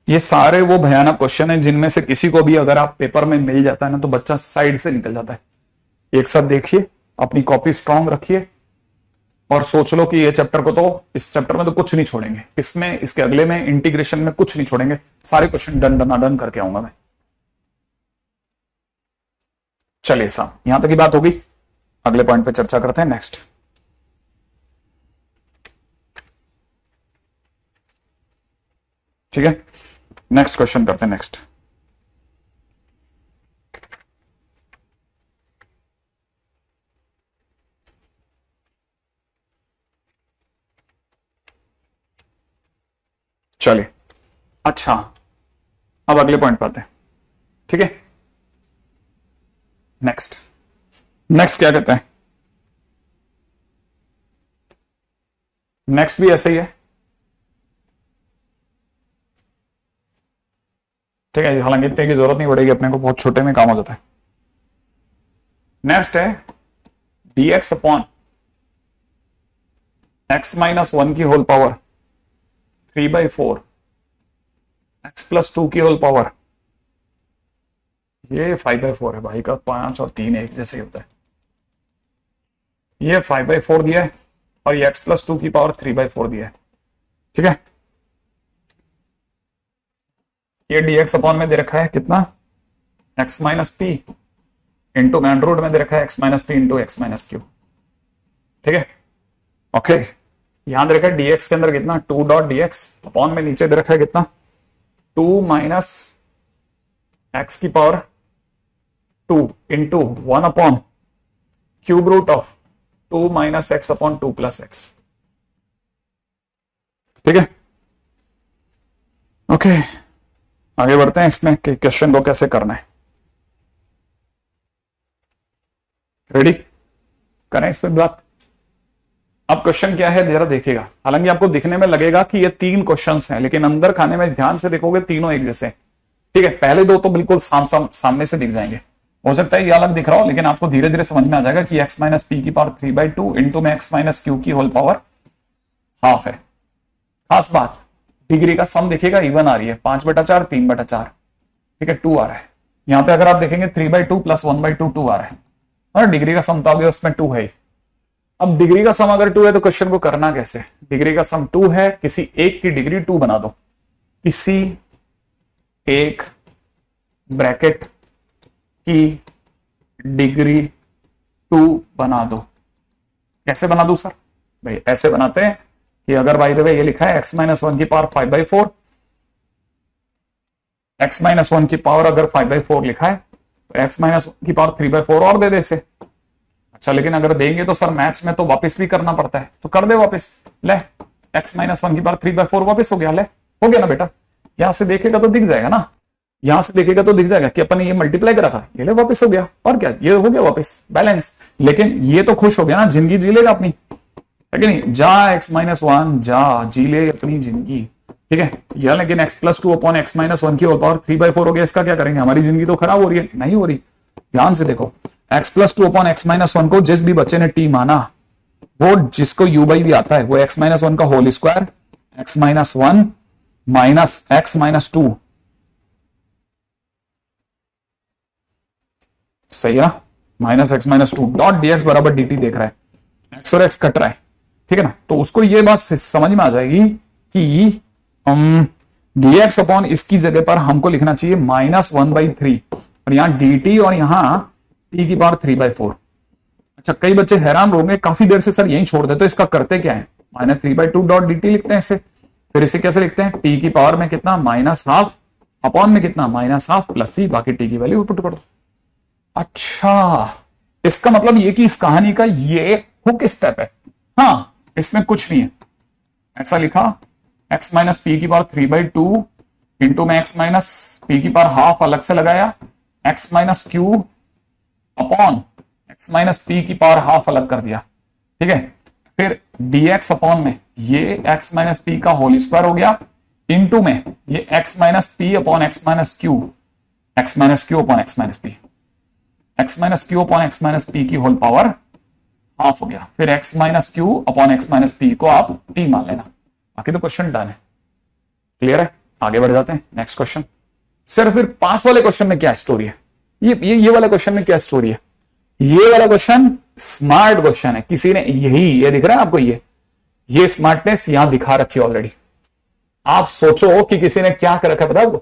ये सारे वो भयानक क्वेश्चन है जिनमें से किसी को भी अगर आप पेपर में मिल जाता है ना तो बच्चा साइड से निकल जाता है। एक साथ देखिए, अपनी कॉपी स्ट्रांग रखिए और सोच लो कि ये चैप्टर को तो इस चैप्टर में तो कुछ नहीं छोड़ेंगे, इसमें इसके अगले में इंटीग्रेशन में कुछ नहीं छोड़ेंगे, सारे क्वेश्चन डन डन डन करके आऊंगा मैं। चलिए साहब यहां तक की बात होगी, अगले पॉइंट पे चर्चा करते हैं। नेक्स्ट ठीक है, नेक्स्ट क्वेश्चन करते हैं। नेक्स्ट चलिए, अच्छा अब अगले पॉइंट पर आते हैं। ठीक है, नेक्स्ट नेक्स्ट क्या कहते हैं? नेक्स्ट भी ऐसे ही है। ठीक है, हालांकि इतने की जरूरत नहीं पड़ेगी अपने को, बहुत छोटे में काम हो जाता है। नेक्स्ट है dx अपॉन x माइनस 1 की होल पावर 3/4 x प्लस 2 की होल पावर, ये 5/4 है भाई का, 5 और 3 एक जैसे ही होता है। ये 5/4 दिया है और ये x प्लस 2 की पावर 3/4 दिया है। ठीक है, ये dx अपॉन में दे रखा है कितना, x माइनस पी इंटू मैन रूट में दे रखा है x minus P into x minus Q. ठीक है, ओके, यहां दे रखा है dx के अंदर कितना 2 डॉट dx अपॉन में नीचे दे रखा है कितना 2 माइनस एक्स की power 2 into 1 upon cube root of 2 minus x upon 2 plus x. ठीक है, ओके, आगे बढ़ते हैं इसमें कि क्वेश्चन को कैसे करना है। रेडी करें इस पे बात। अब क्वेश्चन क्या है जरा देखिएगा, हालांकि आपको दिखने में लगेगा कि ये 3 क्वेश्चंस हैं, लेकिन अंदर खाने में ध्यान से देखोगे तीनों एक जैसे। ठीक है, पहले 2 तो बिल्कुल सामने से दिख जाएंगे, हो सकता है ये अलग दिख रहा हो, लेकिन आपको धीरे धीरे समझ में आ जाएगा कि x माइनस पी की पावर 3/2 इंटू में x माइनस क्यू की होल पावर हाफ है। खास बात, डिग्री का सम देखिएगा इवन आ रही है, 5/4 3/4। ठीक है, 2 आ रहा है यहां पे। अगर आप देखेंगे 3/2 प्लस 1/2 2 आ रहा है, और डिग्री का सम तो आगे उसमें 2 है। अब डिग्री का सम अगर 2 है तो क्वेश्चन को करना कैसे? डिग्री का सम 2 है, किसी एक की डिग्री 2 बना दो, किसी एक ब्रैकेट की डिग्री 2 बना दो। कैसे बना दो सर? भाई ऐसे बनाते हैं कि अगर बाय द वे ये लिखा है x माइनस 1 की पावर 5/4, x माइनस 1 की पावर अगर 5/4 लिखा है तो x माइनस 1 की पावर 3/4 और दे दे इसे। अच्छा, लेकिन अगर देंगे तो सर मैथ्स में तो वापस भी करना पड़ता है, तो कर दे वापस। ले x माइनस 1 की पावर 3/4 वापस हो गया। ले हो गया ना बेटा, यहां से देखेगा तो दिख जाएगा ना, यहां से देखेगा तो दिख जाएगा कि अपन ने ये मल्टीप्लाई करा था, ये ले वापस हो गया। और क्या, ये हो गया वापस बैलेंस। लेकिन ये तो खुश हो गया ना, जिंदगी जी लेगा अपनी, है कि नहीं? जा x माइनस 1 जा जी ले अपनी जिंदगी। ठीक है, यह लेकिन x plus 2 upon x minus 1 की होल पावर 3/4 हो गया। इसका क्या करेंगे? हमारी जिंदगी तो खराब हो रही है, नहीं हो रही। ध्यान से देखो, x plus 2 upon x minus 1 को जिस भी बच्चे ने t माना, वो जिसको u बाई भी आता है, वो x माइनस 1 का whole square x minus 1 minus x minus 2, सही है ना, minus x minus 2 dot dx बराबर dt देख रहा है, x और x कट रहा है। ठीक है ना, तो उसको ये बात समझ में आ जाएगी कि dx अपॉन इसकी जगह पर हमको लिखना चाहिए -1/3, और यहां dt और यहां t की पावर 3/4। अच्छा, कई बच्चे हैरान होंगे काफी देर से, सर यहीं छोड़ दे, तो इसका करते क्या है? -3/2 डॉट dt लिखते हैं इसे, फिर इसे कैसे लिखते हैं? t की पावर में कितना -12 अपॉन में कितना -12 प्लस c, बाकी t की वैल्यू पुट कर दो। अच्छा, इसका मतलब ये कि इस कहानी का ये हुक स्टेप है। हाँ, इसमें कुछ नहीं है, ऐसा लिखा x माइनस पी की पावर 3/2 इंटू में x माइनस पी की पावर हाफ अलग से लगाया, x minus Q upon x minus P की पावर हाफ अलग कर दिया। ठीक है, फिर dx अपॉन में ये x माइनस पी का होल स्क्वायर हो गया, इंटू में ये x minus P upon x minus Q upon x minus P, x minus Q upon x minus P की होल पावर हाफ हो गया। फिर x minus Q upon x minus P को आप t मान लेना, बाकी तो क्वेश्चन डन है। क्लियर है? आगे बढ़ जाते हैं नेक्स्ट क्वेश्चन। सर फिर पास वाले क्वेश्चन में क्या स्टोरी है? ये वाला क्वेश्चन में क्या स्टोरी है? ये वाला क्वेश्चन स्मार्ट क्वेश्चन है। किसी ने यही, ये दिख रहा है आपको, ये स्मार्टनेस यहां दिखा रखी है ऑलरेडी। आप सोचो कि किसी ने क्या कर रखा है, पता है आपको?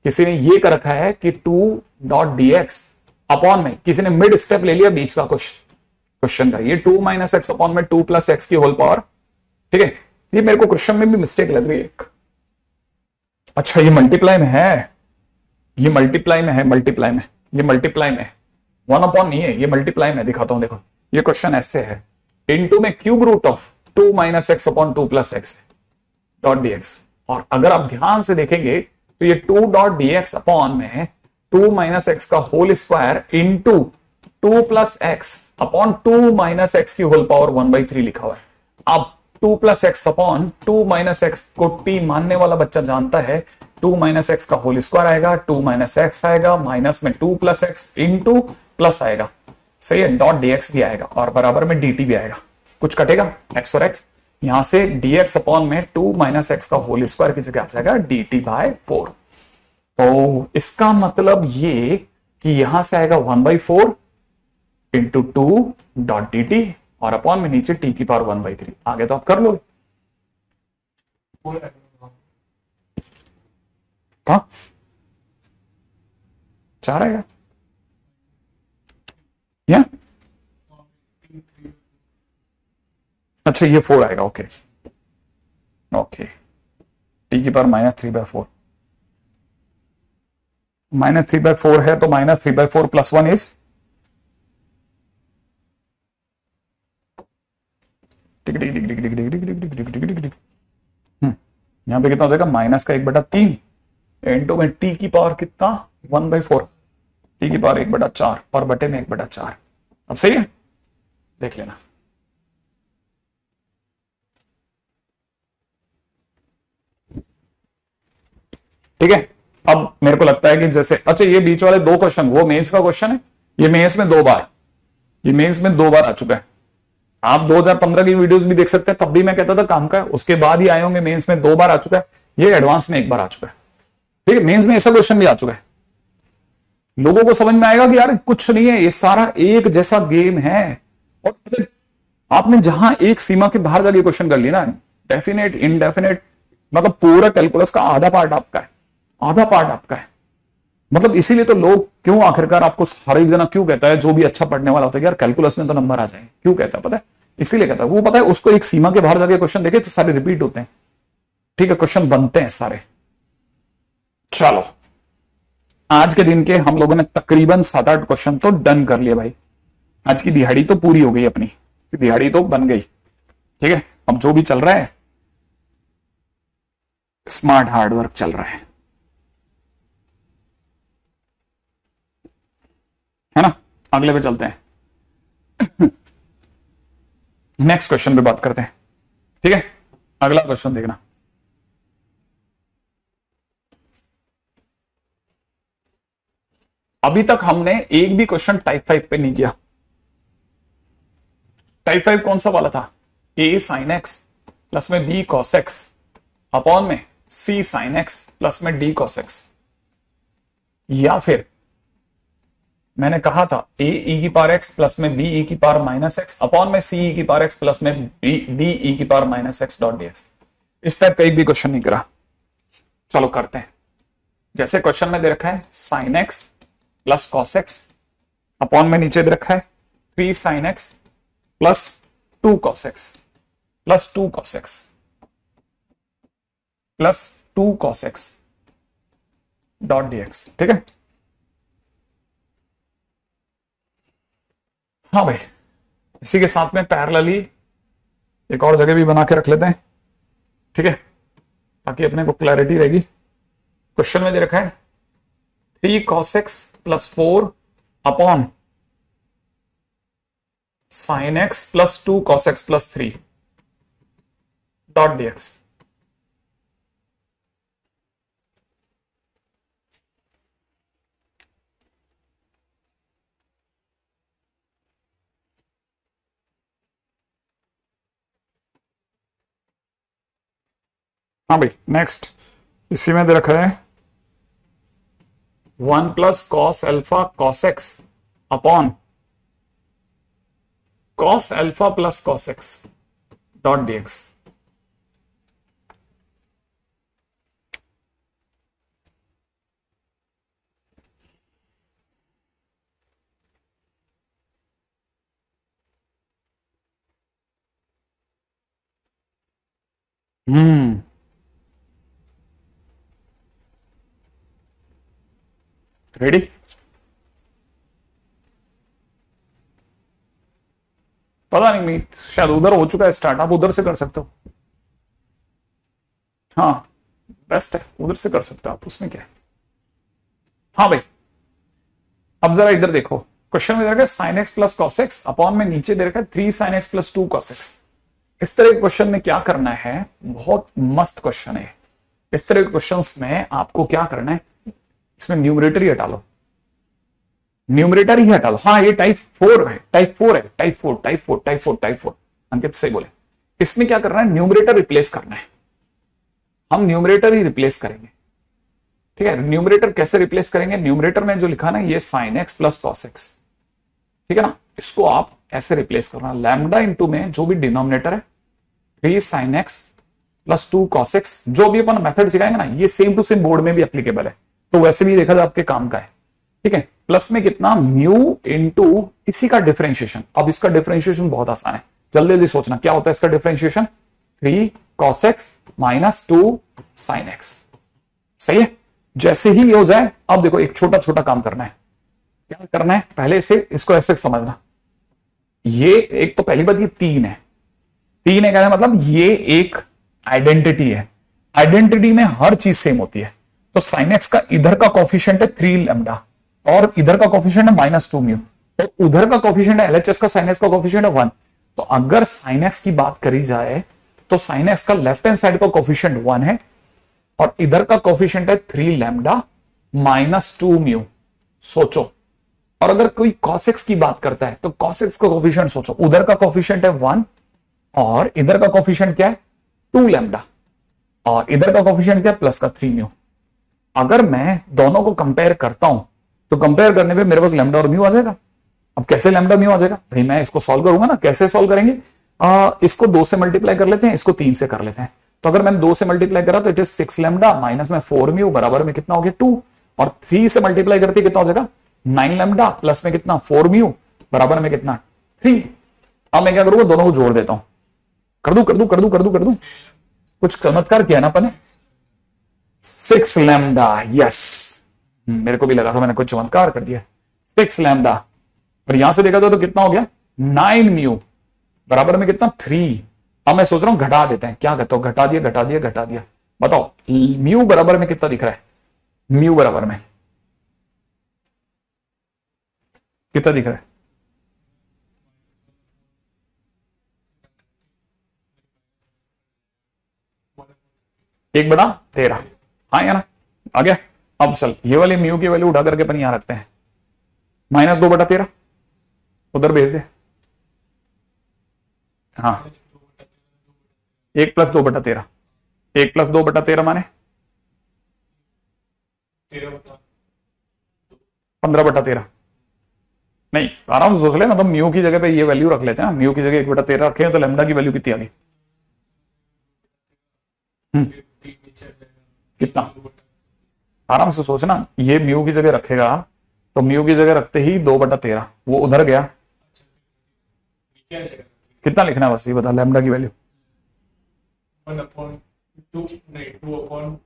किसी ने ये कर रखा है कि 2.dx अपॉन में, किसी ने मिड स्टेप ले लिया बीच का क्वेश्चन का, ये 2 - x अपॉन में 2 + x की होल पावर। ठीक है, ये मेरे को क्वेश्चन में भी मिस्टेक लग रही है एक। अच्छा, ये मल्टीप्लाई में है, ये मल्टीप्लाई में है, मल्टीप्लाई में, ये मल्टीप्लाई में 1 अपॉन नहीं है, ये मल्टीप्लाई में। दिखाता हूं, देखो ये क्वेश्चन ऐसे है, इनटू में cube root of 2 - x upon 2 + x dot dx। और अगर आप ध्यान से देखेंगे तो ये 2.dx अपॉन में 2 - x का whole square into 2 + x upon 2 - x की होल पावर 1/3 लिखा हुआ है। अब 2 + x अपॉन 2 - x को t मानने वाला बच्चा जानता है, 2 - x का होल स्क्वायर आएगा, 2 - x आएगा, माइनस में 2 + x इंटू प्लस आएगा, सही है, डॉट dx भी आएगा और बराबर में dt भी आएगा। कुछ कटेगा x और x, यहां से dx अपॉन में 2 - x का होल स्क्वायर की जगह आ जाएगा dt/4। तो इसका मतलब ये कि यहां से आएगा 1/4 इंटू 2 डॉट dt और अपॉन में नीचे t की पावर 1/3। आगे तो आप कर लोगे। कहा 4 आएगा या? अच्छा, ये 4 आएगा, ओके ओके, t की पावर -3/4, -3/4 है तो -3/4 + 1 इज, यहां पे कितना हो जाएगा, माइनस का 1/3 इंटू में टी की पावर कितना 1/4, टी की पावर 1/4 और बटे में 1/4। अब सही है, देख लेना। ठीक है, अब मेरे को लगता है कि जैसे, अच्छा ये बीच वाले 2 क्वेश्चन वो मेंस का क्वेश्चन है, ये मेंस में 2 बार, ये मेंस में 2 बार आ चुका है। आप 2015 की वीडियोस भी देख सकते हैं, तब भी मैं कहता था काम का है, उसके बाद ही आए होंगे। मेंस में 2 बार आ चुका है, ये एडवांस में 1 बार आ चुका है। ठीक है, मेंस में ऐसा क्वेश्चन भी आ चुका है। लोगों को समझ में आएगा कि यार कुछ नहीं है, ये सारा एक जैसा गेम है। और आपने जहां एक सीमा के बाहर जाके क्वेश्चन कर लिया ना, डेफिनेट इनडेफिनेट, मतलब पूरा कैलकुलस का आधा पार्ट आपका है, आधा पार्ट आपका है। मतलब इसीलिए तो लोग क्यों आखिरकार आपको हर एक जना क्यों कहता है, जो भी अच्छा पढ़ने वाला होता है, यार कैलकुलस में तो नंबर आ जाएंगे, क्यों कहता है पता है? इसीलिए कहता है, वो पता है उसको एक सीमा के बाहर जाके क्वेश्चन देखे तो सारे रिपीट होते हैं। ठीक है, क्वेश्चन बनते हैं सारे। चलो, आज के दिन के हम लोगों ने तकरीबन 7-8 क्वेश्चन तो डन कर लिए भाई। आज की दिहाड़ी तो पूरी हो गई, अपनी दिहाड़ी तो बन गई। ठीक है, अब जो भी चल रहा है स्मार्ट हार्डवर्क चल रहा है ना? अगले पे चलते हैं। नेक्स्ट क्वेश्चन पे बात करते हैं। ठीक है, अगला क्वेश्चन देखना। अभी तक हमने एक भी क्वेश्चन टाइप 5 पे नहीं किया। टाइप 5 कौन सा वाला था? a sin x प्लस में b cos x अपॉन में c sin x प्लस में d cos x, या फिर मैंने कहा था a e की पावर x प्लस में b e की पावर माइनस x अपॉन में c e की पावर x प्लस में d e की power minus x dot dx। इस टाइप का एक भी क्वेश्चन नहीं करा। चलो करते हैं। जैसे क्वेश्चन में दे रखा है sin x plus cos x upon में नीचे दे रखा है 3 sin x plus 2 cos x plus 2 cos x plus 2 cos x dot dx। ठीक है, हाँ भाई, इसी के साथ में पैरेलली एक और जगह भी बना के रख लेते हैं। ठीक है, ताकि अपने को क्लैरिटी रहेगी। क्वेश्चन में दे रखा है 3 cos x plus 4 upon sin x plus 2 cos x plus 3 dot dx। हाँ भाई, नेक्स्ट इसी में दे रखा है 1 plus cos alpha cos x upon cos alpha plus cos x dot dx. Ready? पता नहीं, मीट शायद उधर हो चुका है स्टार्ट, आप उधर से कर सकते हो। हाँ बेस्ट है, उधर से कर सकते हो आप, उसमें क्या है। हाँ भाई, अब जरा इधर देखो, क्वेश्चन में दे रखा है sine x plus cos x upon में नीचे दे रखा है 3 sine x plus 2 cos x. इस तरह के क्वेश्चन में क्या करना है, बहुत मस्त क्वेश्चन है। इस तरह के क्वेश्चंस में आपको क्या करना है, इसमें न्यूमरेटर ही हटा लो, न्यूमरेटर ही हटा लो। हाँ ये टाइप 4 है, टाइप 4 है, टाइप 4 टाइप 4 टाइप 4 टाइप 4, अंकित सही बोले। इसमें क्या करना है, न्यूमरेटर रिप्लेस करना है, हम न्यूमरेटर ही रिप्लेस करेंगे। ठीक है, न्यूमरेटर कैसे रिप्लेस करेंगे, न्यूमरेटर में जो लिखा ना ये sine x plus cos x, ठीक है ना, इसको आप ऐसे रिप्लेस करना, लैम्डा इंटू में जो भी डिनोमिनेटर है 3 sine x plus 2 cos x. जो भी अपन मेथड सिखाएंगे ना ये सेम टू सेम बोर्ड में भी एप्लीकेबल है, तो वैसे भी देखा जाए आपके काम का है। ठीक है, प्लस में कितना म्यू इंटू इसी का डिफरेंशिएशन। अब इसका डिफरेंशिएशन बहुत आसान है, जल्दी जल्दी सोचना क्या होता है इसका differentiation, 3 cos x minus 2 sine x. सही है, जैसे ही ये हो जाए, अब देखो एक छोटा छोटा काम करना है। क्या करना है, पहले से इसको ऐसे समझना, ये एक तो पहली बात ये 3 है, 3 है कहना मतलब ये एक आइडेंटिटी है, आइडेंटिटी में हर चीज सेम होती है। तो साइन एक्स का इधर का कोफिशिएंट है 3 लैम्डा और इधर का कोफिशिएंट है -2 म्यू, और उधर का कोफिशिएंट है एलएचएस का, साइन एक्स का कोफिशिएंट है 1। तो अगर साइन एक्स की बात करी जाए तो साइन एक्स का लेफ्ट हैंड साइड का कोफिशिएंट 1 है और इधर का कोफिशिएंट है 3 लैम्डा -2 म्यू। सोचो, और अगर कोई cos x की बात करता है तो cos x का कोफिशिएंट सोचो, उधर का कोफिशिएंट है 1 और इधर का कोफिशिएंट क्या है 2 लैम्डा और इधर का कोफिशिएंट क्या है प्लस का 3 म्यू। अगर मैं दोनों को कंपेयर करता हूं तो कंपेयर करने पे मेरे पास लैम्डा और म्यू आ जाएगा। अब कैसे लैम्डा म्यू आ जाएगा भाई, मैं इसको सॉल्व करूंगा ना, कैसे सॉल्व करेंगे, इसको 2 से मल्टीप्लाई कर लेते हैं, इसको 3 से कर लेते हैं। तो अगर मैंने 2 से मल्टीप्लाई करा तो इट इज 6 लैम्डा माइनस में 4 म्यू बराबर में कितना हो गया 2, और 3 से मल्टीप्लाई करते कितना हो जाएगा 9 लैम्डा प्लस में कितना 4 म्यू बराबर में कितना 3। अब मैं क्या करूंगा, दोनों को जोड़ देता हूं, कर दू कर दू कर दू कर दू कर दू, कुछ चमत्कार किया ना अपन ने, 6 लैम्डा, यस मेरे को भी लगा था मैंने कुछ चमत्कार कर दिया, 6 लैम्डा। और यहां से देखा तो कितना हो गया 9 म्यू बराबर में कितना 3। अब मैं सोच रहा हूं घटा देते हैं, क्या कहते हो, घटा दिया घटा दिया घटा दिया, बताओ म्यू बराबर में कितना दिख रहा है, म्यू बराबर में कितना दिख रहा है, एक बटा 13। हाँ या ना, आ गया। अब चल ये वाली म्यू की वैल्यू उठा करके अपन यहां रखते हैं, -2/13 उधर भेज दे। हाँ 1 + 2/13, 1 + 2/13 माने 15/13। नहीं आराम से सोच ले, मतलब म्यू की जगह पे ये वैल्यू रख लेते हैं ना, म्यू की जगह 1/13 रखे तो लैम्डा की वैल्यू कितनी आ गई, कितना, आराम से सोचना, ये म्यू की जगह रखेगा तो म्यू की जगह रखते ही 2/13 वो उधर गया, कितना लिखना है बस ये बता, लैम्डा की वैल्यू 1/2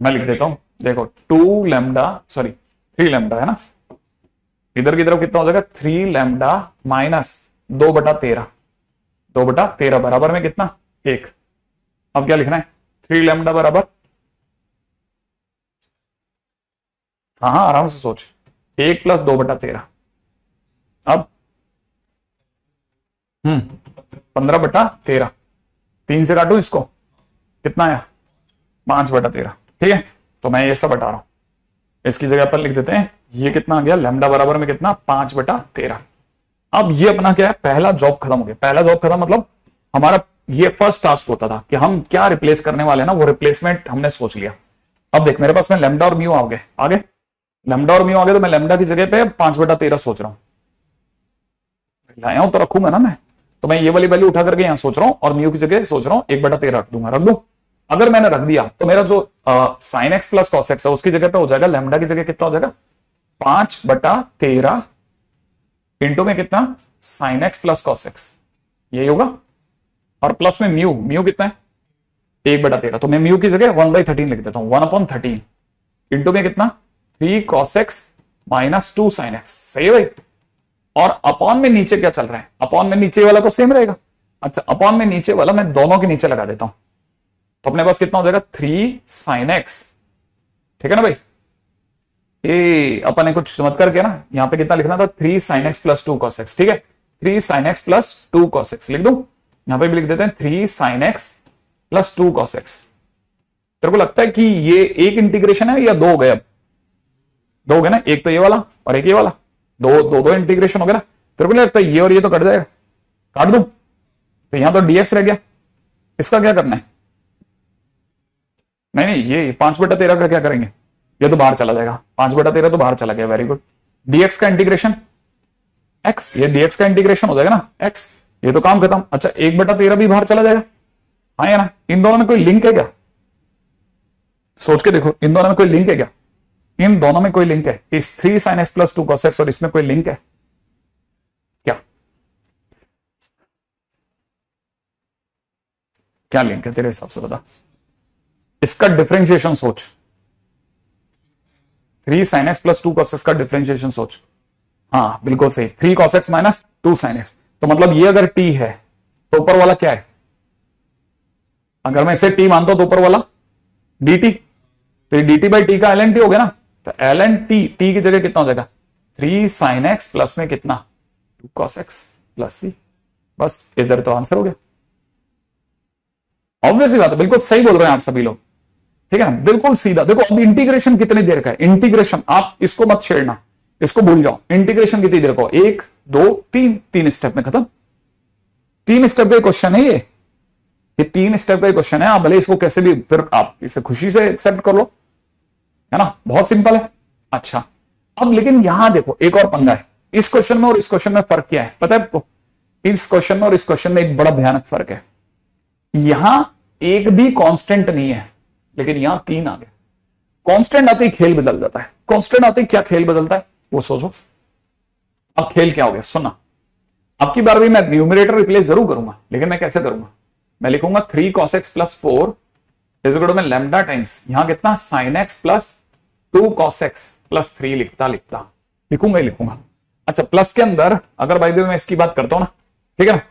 मैं लिख देता हूं, देखो 2 लैम्डा सॉरी 3 लैम्डा है ना, इधर की तरफ कितना हो जाएगा 3 लैम्डा माइनस 2/13, 2/13 बराबर में कितना 1। अब क्या लिखना है 3 लैम्डा बराबर, हाँ हाँ आराम से सोच, 1 + 2/13। अब 15/13, 3 से काटू इसको, कितना आया 5/13। ठीक है, तो मैं ये सब बता रहा हूं, इसकी जगह पर लिख देते हैं, ये कितना आ गया लैम्डा बराबर में कितना 5/13। अब ये अपना क्या है, पहला जॉब खत्म हो गया, पहला जॉब खत्म मतलब हमारा ये फर्स्ट टास्क होता था कि हम क्या रिप्लेस करने वाले ना, वो रिप्लेसमेंट हमने सोच लिया। अब देख मेरे पास में लैम्डा और म्यू आ गए, आगे लैम्डा और म्यू आ गए, तो मैं लैम्डा की जगह पे 5/13 सोच रहा हूं, लाया हूं तो रखूंगा ना मैं, तो मैं ये वाली वैल्यू उठा करके यहां सोच रहा हूं और म्यू की जगह सोच रहा हूं 1/13 रख दूंगा, रख दूं। अगर मैंने रख दिया तो मेरा जो sine x plus cos x है उसकी जगह पे हो जाएगा लैम्डा की जगह कितना हो जाएगा 5/13 इंटू में कितना sine x plus cos x, यही होगा। और प्लस में म्यू, म्यू कितना है 1/13, तो मैं म्यू की जगह 1/13 लिख देता हूं, 1/13 इंटू में कितना 3 cos x minus 2 sin x, सही है भाई। और अपॉन में नीचे क्या चल रहा है, अपॉन में नीचे वाला तो सेम रहेगा। अच्छा अपॉन में नीचे वाला मैं दोनों के नीचे लगा देता हूं, तो अपने पास कितना हो जाएगा 3 sin x, ठीक है ना भाई। ये अपन ने कुछ चमत्कार किया ना, यहां पे कितना लिखना था 3 sin x plus 2 cos x, ठीक है 3 sin x plus 2 cos x लिख दूं, यहां पे भी लिख देते हैं 3 sin x plus 2 cos x। तेरे को लगता है कि ये एक इंटीग्रेशन है या दो हो गए, अब दो हो गए ना, एक तो ये वाला और एक ये वाला, दो इंटीग्रेशन हो गया ना। तेरे को नहीं लगता ये और ये तो कट जाएगा, काट दूं तो यहां तो dx रह गया, इसका क्या करना है, नहीं ये 5/13 का क्या करेंगे, ये तो बाहर चला जाएगा, 5/13 तो बाहर चला गया, वेरी गुड। dx का इंटीग्रेशन x, ये dx का इंटीग्रेशन हो जाएगा ना x, ये तो काम खत्म। अच्छा 1/13 भी बाहर चला जाएगा, हाँ या ना। इन दोनों में कोई लिंक है क्या, सोच के देखो, इन दोनों में कोई लिंक है क्या, इन दोनों में कोई लिंक है, इस 3 sin x plus 2 cos x और इसमें कोई लिंक है क्या, क्या लिंक है तेरे हिसाब से बता, इसका डिफरेंशिएशन सोच, 3 sin x plus 2 cos x का डिफरेंशिएशन सोच, हाँ बिल्कुल सही, 3 cos x minus 2 sin x। तो मतलब ये अगर t है तो ऊपर वाला क्या है, अगर मैं इसे t मानता हूं तो ऊपर वाला dt, तो dt बाई टी का ln t हो गया ना, तो ln t, t की जगह कितना हो जाएगा 3 sin x प्लस में कितना 2 cos x प्लस c, बस इधर तो आंसर हो गया। ऑब्वियसली बात है, बिल्कुल सही बोल रहे हैं आप सभी लोग, ठीक है ना, बिल्कुल सीधा। देखो अब इंटीग्रेशन कितनी देर का है, इंटीग्रेशन आप इसको मत छेड़ना, इसको भूल जाओ, इंटीग्रेशन कितनी देर का, 1 2 3, 3 स्टेप में खत्म, 3 स्टेप का क्वेश्चन है ये 3 स्टेप का क्वेश्चन है। आप भले इसको कैसे भी, फिर आप इसे खुशी से एक्सेप्ट कर लो, है ना, बहुत सिंपल है। अच्छा अब लेकिन यहां देखो एक और पंगा है, इस क्वेश्चन में और इस क्वेश्चन में फर्क क्या है पता है आपको, इस क्वेश्चन में और इस क्वेश्चन में एक बड़ा भयानक फर्क है, यहां एक भी कांस्टेंट नहीं है लेकिन यहां 3 आ गए। कांस्टेंट आते ही खेल बदल जाता है, कांस्टेंट आते ही क्या खेल बदलता है वो सोचो। अब खेल क्या हो गया सुनना, अब की बार भी मैं न्यूमरेटर रिप्लेस जरूर करूंगा, लेकिन मैं कैसे करूंगा, मैं लिखूंगा 3 cos x plus 4 is equal to में लैम्डा टाइम्स यहां कितना sin x plus 2 cos x plus 3 लिखूंगा ही लिखूंगा। अच्छा प्लस के अंदर अगर बाय द वे मैं इसकी बात करता हूं ना, ठीक है ना,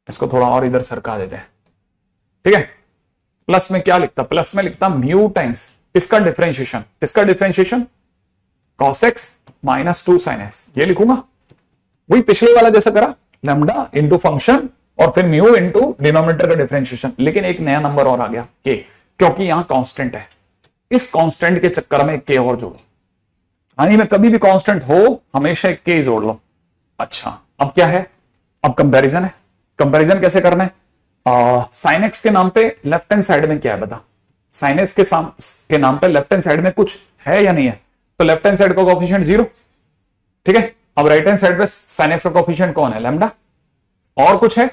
इसको थोड़ा और इधर सरका देते हैं, ठीक है। प्लस में क्या लिखता, प्लस में लिखता म्यू टाइम्स इसका differentiation cos x minus 2 sin x, ये लिखूंगा वही पिछले वाला जैसा करा, लैम्डा इंटू फंक्शन और फिर म्यू इंटू डिनोमिनेटर का डिफरेंशिएशन, लेकिन एक नया नंबर और आ गया के, क्योंकि यहां कांस्टेंट है, इस कांस्टेंट के चक्कर में के और जोड़ो, यानी में कभी भी कांस्टेंट हो हमेशा एक के जोड़ लो। अच्छा अब क्या है, अब कंपैरिजन है, कंपैरिजन कैसे करना है, साइन एक्स के नाम पे लेफ्ट हैंड साइड में क्या है बता, साइन एक्स के नाम पे लेफ्ट हैंड साइड में कुछ है या नहीं है, तो लेफ्ट हैंड साइड का कोएफिशिएंट 0, ठीक है। अब राइट हैंड साइड पे साइन एक्स का कोएफिशिएंट कौन है, लैम्डा, और कुछ है,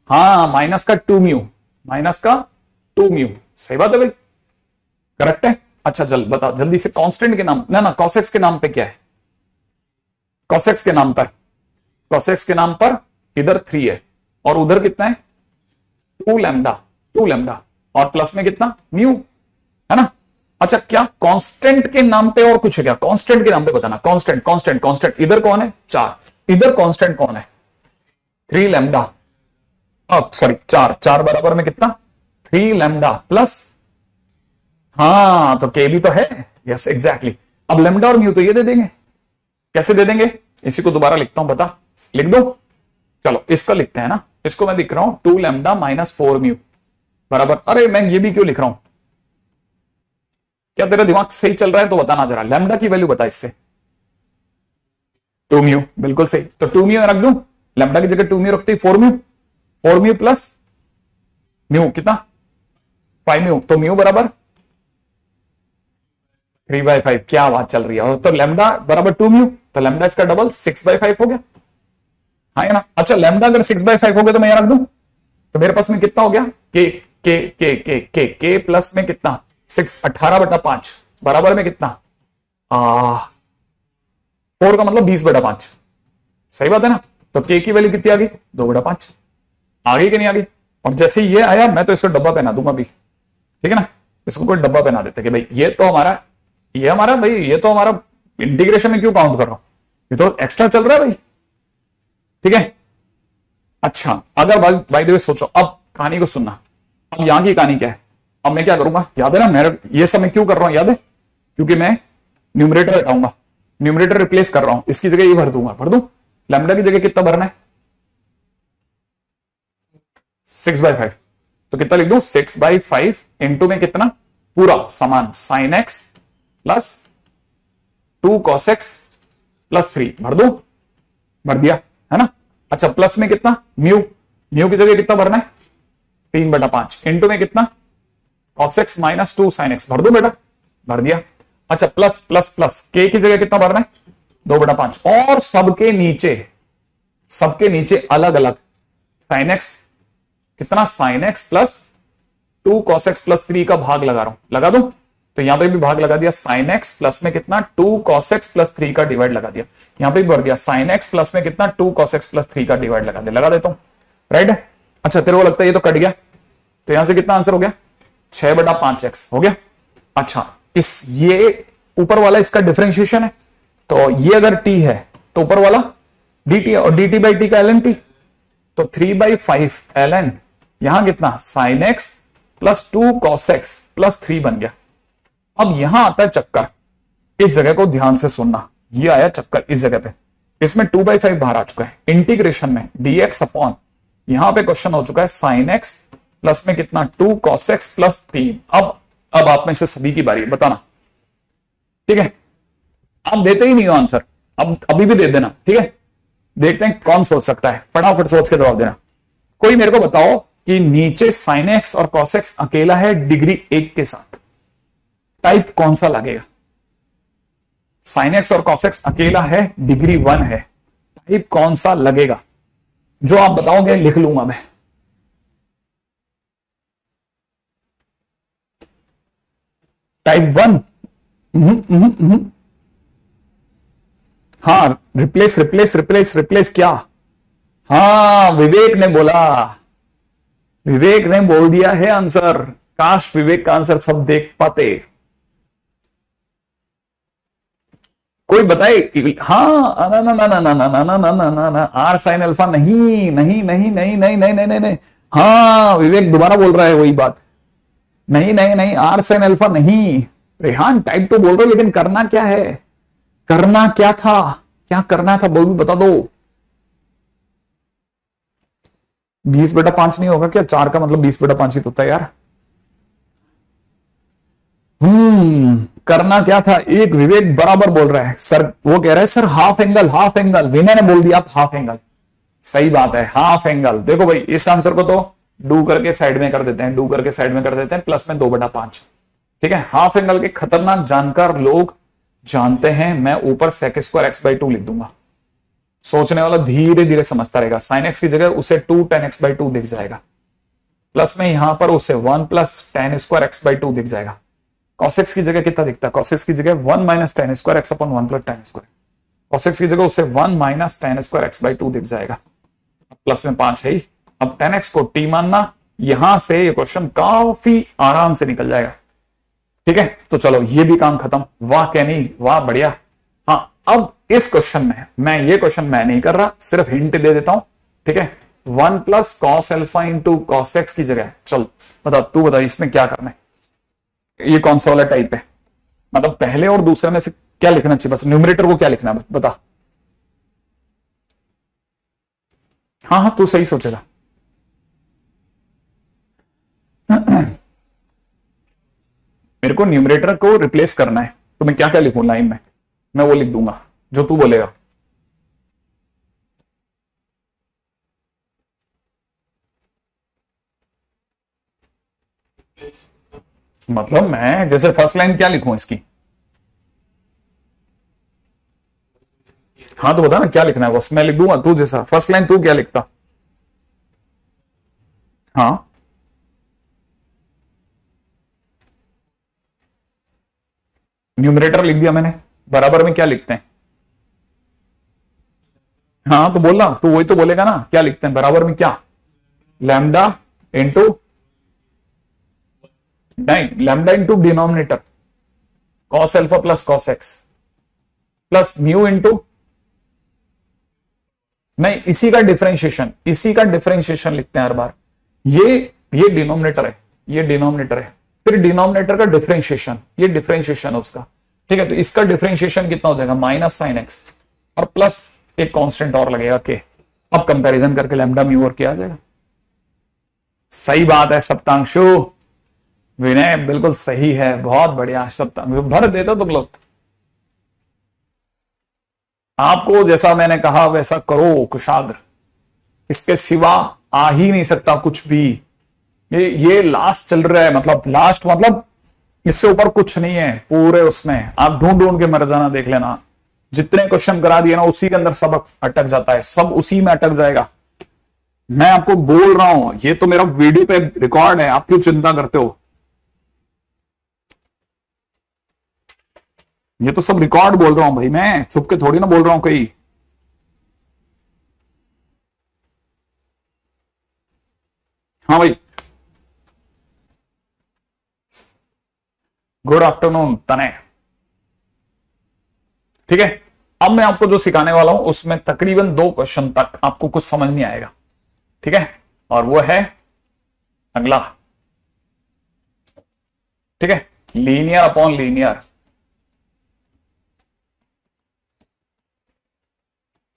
हाँ माइनस का 2 म्यू, सही बात है भाई, करेक्ट है। अच्छा चल बता जल्दी से, कांस्टेंट के नाम ना cos x के नाम पे क्या है, cos x के नाम पर इधर 3 है और उधर कितना है 2 लैम्डा और प्लस में कितना म्यू, है ना। अच्छा क्या कांस्टेंट के नाम पे और कुछ है क्या, कांस्टेंट के नाम पे बताना, कांस्टेंट इधर कौन है 4, इधर कांस्टेंट कौन है 3 लैम्डा, अब सॉरी 4 बराबर में कितना 3 लैम्डा प्लस, हाँ तो के भी तो है, यस एग्जैक्टली। अब लैम्डा और म्यू तो ये दे देंगे, कैसे दे देंगे, इसी को दोबारा लिखता हूं, बता लिख दो, चलो इसका लिखते हैं ना, इसको मैं लिख रहा हूं 2 लैम्डा माइनस 4 म्यू बराबर, अरे मैं ये भी क्यों लिख रहा हूं, क्या तेरा दिमाग सही चल रहा है तो बताना जरा, लैम्डा की वैल्यू बता इससे, 2 म्यू बिल्कुल सही, तो 2 म्यू रख दूं, लैम्डा की जगह 2 म्यू रखते ही 4 म्यू प्लस म्यू कितना 5 म्यू, तो म्यू बराबर 3/5, क्या बात चल रही है, और तो लैम्डा बराबर 2 म्यू, तो लैम्डा इसका डबल 6/5 हो गया, हाँ या ना? अच्छा लैम्डा अगर 6/5 हो गया तो मैं यहां रख दूं, तो मेरे पास में कितना हो गया, के प्लस में कितना 6, 18/5 बराबर में कितना 4 का मतलब 20/5। सही बात है ना? तो के की वैल्यू कितनी आ गई 2/5। आ गई कि नहीं आ गई? और जैसे ये आया मैं तो इसको डब्बा पहना दूंगा अभी, ठीक है ना? इसको कोई डब्बा पहना देते कि भाई ये तो हमारा भाई ये तो हमारा इंटीग्रेशन में क्यों काउंट कर रहा हूं, ये तो एक्स्ट्रा चल रहा है भाई, ठीक है? अच्छा अगर बाय द वे सोचो, अब कहानी को सुनना, अब यहां की कहानी क्या है, अब मैं क्या करूंगा, याद है ना मेरा ये सब मैं क्यों कर रहा हूं, याद है? क्योंकि मैं न्यूमरेटर हटाऊंगा, न्यूमरेटर रिप्लेस कर रहा हूं, इसकी जगह ये भर दूंगा, भर दूं, लैम्डा की जगह कितना भरना है 6/5, तो कितना लिख दूं 6/5 इंटू में कितना पूरा समान sine x plus 2 cos x plus 3 भर दो, भर दिया है ना? अच्छा प्लस में कितना म्यू की जगह कितना भरना है 3/5 इंटू में कितना cos x minus 2 sin x भर दो बेटा, भर दिया। अच्छा प्लस प्लस प्लस के की जगह कितना भरना है 2/5 और सबके नीचे अलग अलग sin x कितना sin x plus 2 cos x plus 3 का भाग लगा रहा हूं, लगा दो, तो यहां पे भी भाग लगा दिया sin x प्लस में कितना 2 cos x प्लस 3 का डिवाइड लगा दिया, यहां पे भी भर दिया sin x प्लस में कितना 2 cos x प्लस 3 का डिवाइड लगा देता हूं, राइट? अच्छा तेरे को लगता है ये तो कट गया, तो यहां से कितना आंसर हो गया 6/5x हो गया। अच्छा ये ऊपर वाला इसका डिफरेंशिएशन है, तो ये अगर t है तो ऊपर वाला dt और dt बाई t का ln t, तो 3/5 ln यहां कितना sin x plus 2 cos x plus 3 बन गया। अब यहां आता है चक्कर, इस जगह को ध्यान से सुनना, ये आया चक्कर इस जगह पे, इसमें 2/5 बाहर आ चुका है, इंटीग्रेशन में dx अपॉन यहां पे क्वेश्चन हो चुका है sin x प्लस में कितना 2 cos x प्लस 3। अब आप में से सभी की बारी है बताना, ठीक है? आप देते ही नहीं हो आंसर, अब अभी भी दे देना, ठीक है? देखते हैं कौन सोच सकता है, फटाफट सोच के जवाब देना। कोई मेरे को बताओ कि नीचे sin x और cos x अकेला है डिग्री 1 के साथ, टाइप कौन सा लगेगा? sin x और cos x अकेला है डिग्री 1 है, टाइप कौन सा लगेगा? जो आप बताओगे लिख लूंगा मैं। टाइप 1 हाँ रिप्लेस क्या? हाँ विवेक ने बोल दिया है आंसर, काश विवेक का आंसर सब देख पाते। कोई बताए हाँ ना ना ना ना ना ना ना ना ना ना ना ना आर साइन अल्फा नहीं नहीं नहीं नहीं नहीं नहीं नहीं नहीं नहीं, हाँ विवेक दोबारा बोल रहा है वही बात, नहीं नहीं नहीं आर साइन अल्फा नहीं। रेहान टाइप 2 बोल रहे हो, लेकिन करना क्या है, करना क्या था, क्या करना था बोल भी बता दो। 20/5 नहीं होगा क्या? 4 का मतलब 20/5 ही तो होता है यार। करना क्या था, एक विवेक बराबर बोल रहा है सर, वो कह रहा है सर हाफ एंगल, विनय ने बोल दिया आप हाफ एंगल, सही बात है हाफ एंगल। देखो भाई इस आंसर को तो डू करके साइड में कर देते हैं, प्लस में 2/5, ठीक है? हाफ एंगल के खतरनाक जानकार लोग जानते हैं, मैं ऊपर sec² x/2 लिख दूंगा, सोचने वाला धीरे धीरे समझता रहेगा। sin x की जगह उसे 2 tan x/2 दिख जाएगा, प्लस में यहां पर उसे 1 प्लस tan² x/2 दिख जाएगा। cos x की जगह कितना दिखता है, cos x की जगह 1 minus tan² x upon 1 plus tan², cos x की जगह उसे 1 माइनस tan² x/2 दिख जाएगा, प्लस में 5 है ही। अब tan x को t मानना, यहां से ये क्वेश्चन काफी आराम से निकल जाएगा, ठीक है? तो चलो ये भी काम खत्म, वाह कैनी वाह बढ़िया। हाँ अब इस क्वेश्चन में ये क्वेश्चन मैं नहीं कर रहा, सिर्फ हिंट दे देता हूं, ठीक है? 1 plus cos alpha into cos x की जगह, चल बता तू बता इसमें क्या करना है, ये कौन सा वाला टाइप है, मतलब पहले और दूसरे में से क्या लिखना चाहिए, बस न्यूमरेटर को क्या लिखना है बता। हाँ हाँ तू सही सोचेगा। मेरे को न्यूमरेटर को रिप्लेस करना है, तो मैं क्या क्या लिखूं लाइन में, मैं वो लिख दूंगा जो तू बोलेगा। मतलब मैं जैसे फर्स्ट लाइन क्या लिखूं इसकी, हाँ तो बता ना क्या लिखना है, बस मैं लिख दूंगा तू जैसा। फर्स्ट लाइन तू क्या लिखता? हाँ न्यूमरेटर लिख दिया मैंने, बराबर में क्या लिखते हैं? हाँ तो बोलना, तू वही तो बोलेगा ना, क्या लिखते हैं बराबर में? क्या? लैम्डा इंटू, नहीं lambda into denominator cos alpha plus cos x plus mu into, नहीं इसी का डिफरेंशिएशन, इसी का डिफरेंशिएशन लिखते हैं हर बार। ये डिनोमिनेटर है, ये डिनोमिनेटर है, फिर डिनोमिनेटर का डिफरेंशिएशन, ये डिफरेंशिएशन है उसका, ठीक है। तो इसका डिफरेंशिएशन कितना हो जाएगा? माइनस साइन एक्स और प्लस एक कांस्टेंट और लगेगा के। अब कंपैरिजन करके लैम्डा म्यू और क्या आ जाएगा? सही बात है सप्तांशु, विनय बिल्कुल सही है, बहुत बढ़िया। सप्तांशु भर देता तुम लोग। आपको जैसा मैंने कहा वैसा करो कुशाग्र, इसके सिवा आ ही नहीं सकता कुछ भी। ये लास्ट चल रहा है, मतलब लास्ट मतलब इससे ऊपर कुछ नहीं है पूरे उसमें। आप ढूंढ ढूंढ के मर जाना, देख लेना जितने क्वेश्चन करा दिए ना उसी के अंदर सबक अटक जाता है, सब उसी में अटक जाएगा। मैं आपको बोल रहा हूं, ये तो मेरा वीडियो पे रिकॉर्ड है, आप क्यों चिंता करते हो? ये तो सब रिकॉर्ड बोल रहा हूं भाई, मैं छुप के थोड़ी ना बोल रहा हूं कहीं। हाँ भाई, गुड आफ्टरनून तने, ठीक है। अब मैं आपको जो सिखाने वाला हूं उसमें तकरीबन 2 क्वेश्चन तक आपको कुछ समझ नहीं आएगा, ठीक है। और वो है अगला, ठीक है, लीनियर अपॉन लीनियर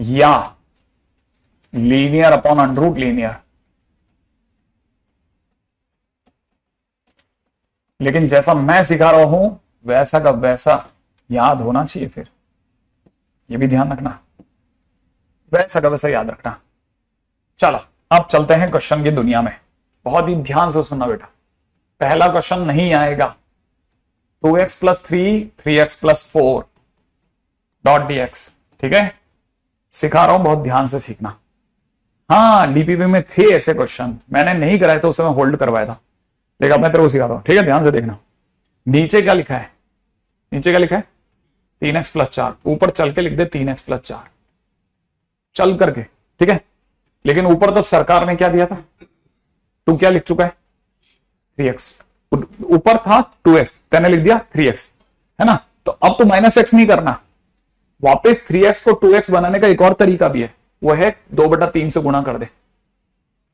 या linear upon under root linear. लेकिन जैसा मैं सिखा रहा हूं वैसा का वैसा याद होना चाहिए, फिर ये भी ध्यान रखना, वैसा का वैसा याद रखना। चलो अब चलते हैं क्वेश्चन की दुनिया में, बहुत ही ध्यान से सुनना बेटा। पहला क्वेश्चन नहीं आएगा 2x plus 3x plus 4 dot dx, ठीक है। सिखा रहा हूं, बहुत ध्यान से सीखना। हाँ डीपीपी में थे ऐसे क्वेश्चन, मैंने नहीं कराए तो उसे मैं होल्ड करवाया था, देखा मैं तेरे को सिखा रहा हूं, ठीक है, ध्यान से देखना। नीचे क्या लिखा है? नीचे क्या लिखा है? 3x प्लस 4, ऊपर चल के लिख दे 3x प्लस 4 चल करके, ठीक है। लेकिन ऊपर तो सरकार ने क्या दिया था? तू क्या लिख चुका है? 3x, ऊपर था 2x, तेने लिख दिया 3x, है ना। तो अब तो माइनस एक्स नहीं करना, वापस 3x को 2x बनाने का एक और तरीका भी है, वो है 2/3 से गुणा कर दे।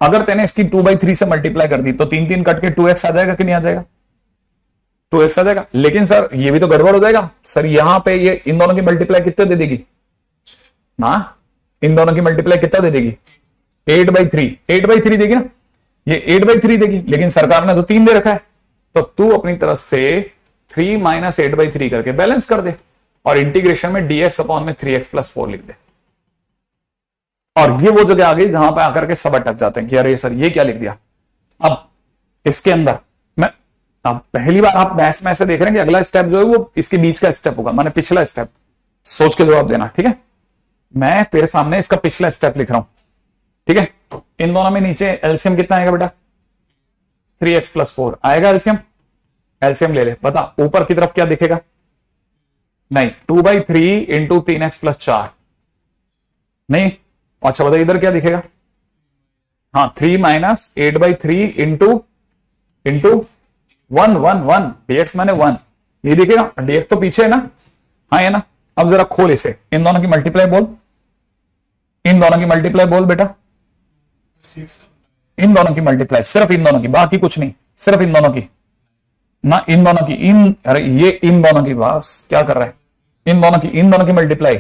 अगर तेने इसकी 2/3 से मल्टीप्लाई कर दी तो 3 3 कट के 2x आ जाएगा कि नहीं आ जाएगा? 2x आ जाएगा। लेकिन सर ये भी तो गड़बड़ हो जाएगा सर, यहां पे ये इन दोनों की मल्टीप्लाई कितने दे देगी ना? इन दोनों की मल्टीप्लाई कितना दे देगी? 8/3, 8/3 देगी ना, ये 8/3 देगी। लेकिन सरकार ने तो 3 दे रखा है, तो तू अपनी तरफ से 3 माइनस 8/3 करके बैलेंस कर दे और इंटीग्रेशन में dx अपॉन में 3x प्लस 4 लिख दे। और ये वो जगह आ गई जहां पे आकर के सब अटक जाते हैं कि अरे सर ये क्या लिख दिया। अब इसके अंदर मैं, अब पहली बार आप मैथ्स में ऐसे देख रहे हैं कि अगला स्टेप जो है वो इसके बीच का स्टेप होगा, माने पिछला स्टेप। सोच के जवाब देना, ठीक है। मैं तेरे सामने इसका पिछला स्टेप लिख रहा हूं, ठीक है। इन दोनों में नीचे एलसीएम कितना आएगा बेटा? 3x प्लस 4 आएगा एलसीएम, एलसीएम ले ले, बता ऊपर की तरफ क्या दिखेगा? नहीं 2/3 इंटू 3x प्लस 4 नहीं, अच्छा बताइए इधर क्या दिखेगा? हाँ 3 माइनस 8/3 इंटू 1 dx माने 1, ये दिखेगा। dx तो पीछे है ना, हाँ है ना। अब जरा खोल इसे, इन दोनों की मल्टीप्लाई बोल, इन दोनों की मल्टीप्लाई बोल बेटा, इन दोनों की मल्टीप्लाई, सिर्फ इन दोनों की, बाकी कुछ नहीं, सिर्फ इन दोनों की ना, इन दोनों की, इन, अरे ये इन दोनों की, बस क्या कर रहा है, इन दोनों की मल्टीप्लाई।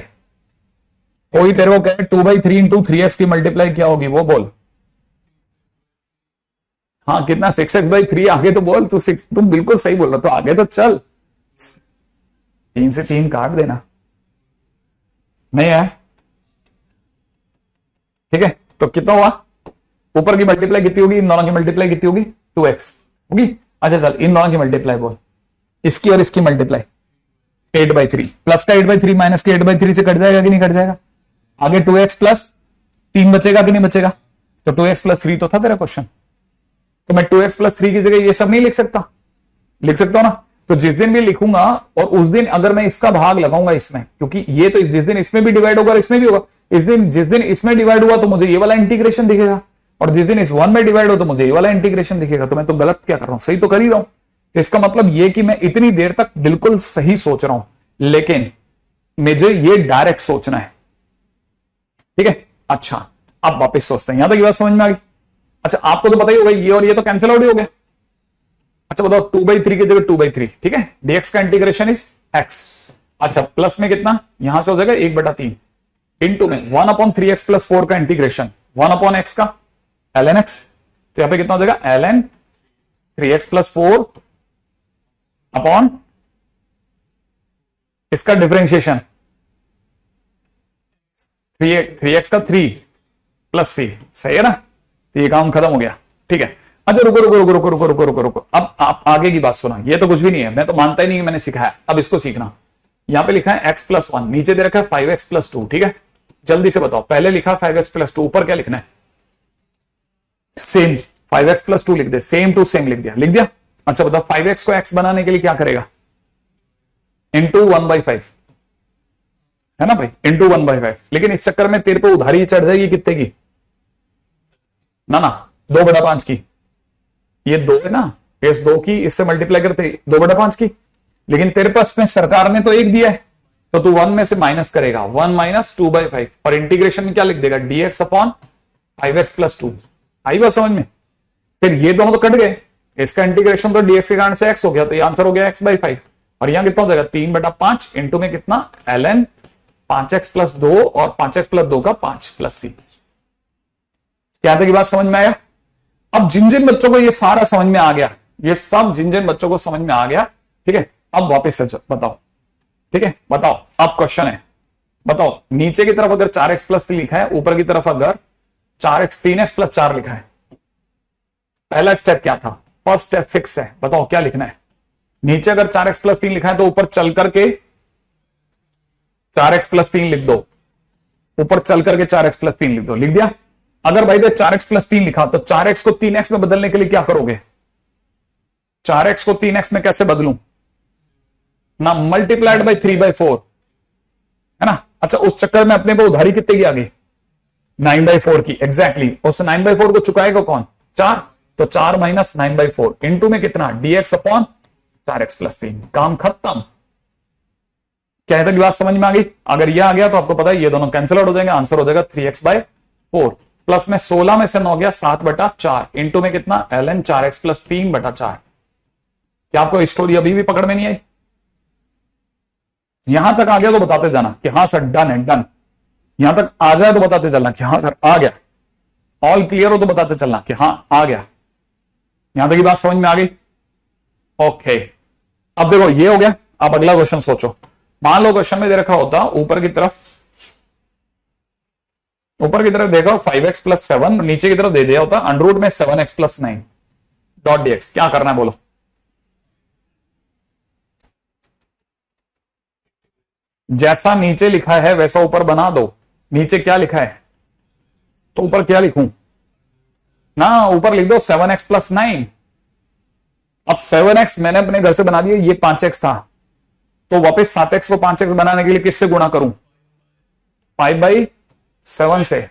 कोई तेरे को कहे 2/3 इंटू 3x की मल्टीप्लाई क्या होगी वो बोल। हाँ कितना? 6x/3 आगे तो बोल, तू 6, तुम बिल्कुल सही बोल रहा, तो आगे तो चल, 3 से 3 काट देना, नहीं है, ठीक है। तो कितना हुआ? ऊपर की मल्टीप्लाई कितनी होगी? इन दोनों की मल्टीप्लाई कितनी होगी? 2x होगी। अच्छा चल इन दोनों की मल्टीप्लाई बोल, इसकी और इसकी मल्टीप्लाई 8/3, प्लस का 8/3 माइनस के 8/3 से कट जाएगा कि नहीं कट जाएगा? आगे 2x प्लस 3 बचेगा कि नहीं बचेगा? तो 2x प्लस 3 तो था तेरा क्वेश्चन, तो मैं 2x प्लस 3 की जगह ये सब नहीं लिख सकता? लिख सकता हूं ना। तो जिस दिन भी लिखूंगा और उस दिन अगर मैं इसका भाग लगाऊंगा इसमें, क्योंकि ये तो जिस दिन इसमें भी डिवाइड होगा और इसमें भी होगा, जिस दिन इसमें डिवाइड हुआ तो मुझे ये वाला इंटीग्रेशन दिखेगा, और जिस दिन इस 1 में डिवाइड हो तो मुझे ये वाला इंटीग्रेशन दिखेगा। तो मैं तो गलत क्या कर रहा हूं? सही तो कर ही रहा हूं। तो इसका मतलब ये कि मैं इतनी देर तक बिल्कुल सही सोच रहा हूं, लेकिन मुझे ये डायरेक्ट सोचना है। ठीक है, अच्छा अब वापस सोचते हैं। यहां तक ये बात समझ में आ गई? अच्छा आपको तो पता ही होगा ये और ये तो कैंसिल आउट ही हो गया। अच्छा बताओ 2/3 की जगह 2/3, ठीक है, dx का इंटीग्रेशन इज x। अच्छा प्लस में कितना यहां से हो जाएगा 1/3 इंटू में 1/3x प्लस 4 का इंटीग्रेशन 1/x का ln x। तो यहां पे कितना हो जाएगा ln 3x प्लस 4 अपॉन इसका डिफरेंशिएशन 3x का 3 प्लस c। सही है ना? तो ये काम खत्म हो गया। ठीक है, अच्छा रुको रुको रुको रुको रुको रुको रुको रुको, अब आप आगे की बात सुना। ये तो कुछ भी नहीं है, मैं तो मानता ही नहीं कि मैंने सिखाया, अब इसको सीखना। यहां पे लिखा है x प्लस 1, नीचे दे रखा है 5x प्लस 2। ठीक है, जल्दी से बताओ, पहले लिखा 5x प्लस 2, ऊपर क्या लिखना है? सेम 5x प्लस 2 लिख दे, सेम टू सेम लिख दिया, लिख दिया। अच्छा बताओ 5x को x बनाने के लिए क्या करेगा? इंटू 1/5 है ना भाई, इंटू 1/5। लेकिन इस चक्कर में तेरे पे उधारी चढ़ जाएगी कितने की? ना ना 2/5 की। ये 2 है ना, इस 2 की इससे मल्टीप्लाई करते 2/5 की, लेकिन तेरे पास में सरकार ने तो 1 दिया है, तो तू 1 में से माइनस करेगा, 1 माइनस 2/5, और इंटीग्रेशन में क्या लिख देगा? dx upon 5x plus 2। आई बात समझ में? फिर ये दोनों तो कट गए, इसका इंटीग्रेशन तो dx के कारण से x हो गया, तो ये आंसर हो गया x/5। और यहां कितना हो जाएगा? 3/5 इंटू में कितना ln 5x प्लस 2 और 5x प्लस 2 का 5 प्लस c। क्या तक की बात समझ में आया? अब जिन जिन बच्चों को ये सारा समझ में आ गया, ये सब जिन जिन बच्चों को समझ में आ गया, ठीक है, अब वापस से बताओ। ठीक है, बताओ, अब क्वेश्चन है, बताओ नीचे की तरफ अगर 4x प्लस 3 लिखा है, ऊपर की तरफ अगर 3x प्लस 4 लिखा है, पहला स्टेप क्या था? फर्स्ट स्टेप फिक्स है, बताओ क्या लिखना है? नीचे अगर 4x प्लस 3 लिखा है तो ऊपर चल करके 4x प्लस 3 लिख दो, ऊपर चल करके 4x प्लस 3 लिख दो, लिख दिया। अगर भाई दे 4x प्लस 3 लिखा तो 4x को 3x में बदलने के लिए क्या करोगे? 4x को 3x में कैसे बदलूं ना? मल्टीप्लाइड बाई 3/4 है ना। अच्छा उस चक्कर में अपने को उधारी कितने की आ गई? 9/4 की। एग्जैक्टली उस 9/4 को चुकाएगा कौन? 4। तो 4 माइनस 9/4 इंटू में कितना? dx upon 4x plus 3। काम खत्म। क्या है? बात समझ में आ गई? अगर ये आ गया तो आपको पता है ये दोनों कैंसिल आउट हो जाएंगे, आंसर हो जाएगा 3x/4 प्लस में 16 में से 9 गया 7/4 इंटू में कितना? ln 4x plus 3/4। क्या आपको स्टोरी अभी भी पकड़ में नहीं आई? यहां तक आ गया तो बताते जाना कि हाँ सर डन है, डन। यहां तक आ जाए तो बताते चलना कि हाँ सर आ गया। ऑल क्लियर हो तो बताते चलना कि हाँ आ गया। यहां तक की बात समझ में आ गई? ओके, अब देखो ये हो गया। अब अगला क्वेश्चन सोचो। मान लो क्वेश्चन में दे रखा होता ऊपर की तरफ देखो 5x प्लस 7, नीचे की तरफ दे दिया होता अंडर रूट में 7x प्लस 9 डॉट dx। क्या करना है बोलो? जैसा नीचे लिखा है वैसा ऊपर बना दो। नीचे क्या लिखा है तो ऊपर क्या लिखूं ना? ऊपर लिख दो 7x प्लस 9। अब 7x मैंने अपने घर से बना दिया, ये 5x था, तो वापस 7x को 5x बनाने के लिए किससे गुणा करूं? 5/7 से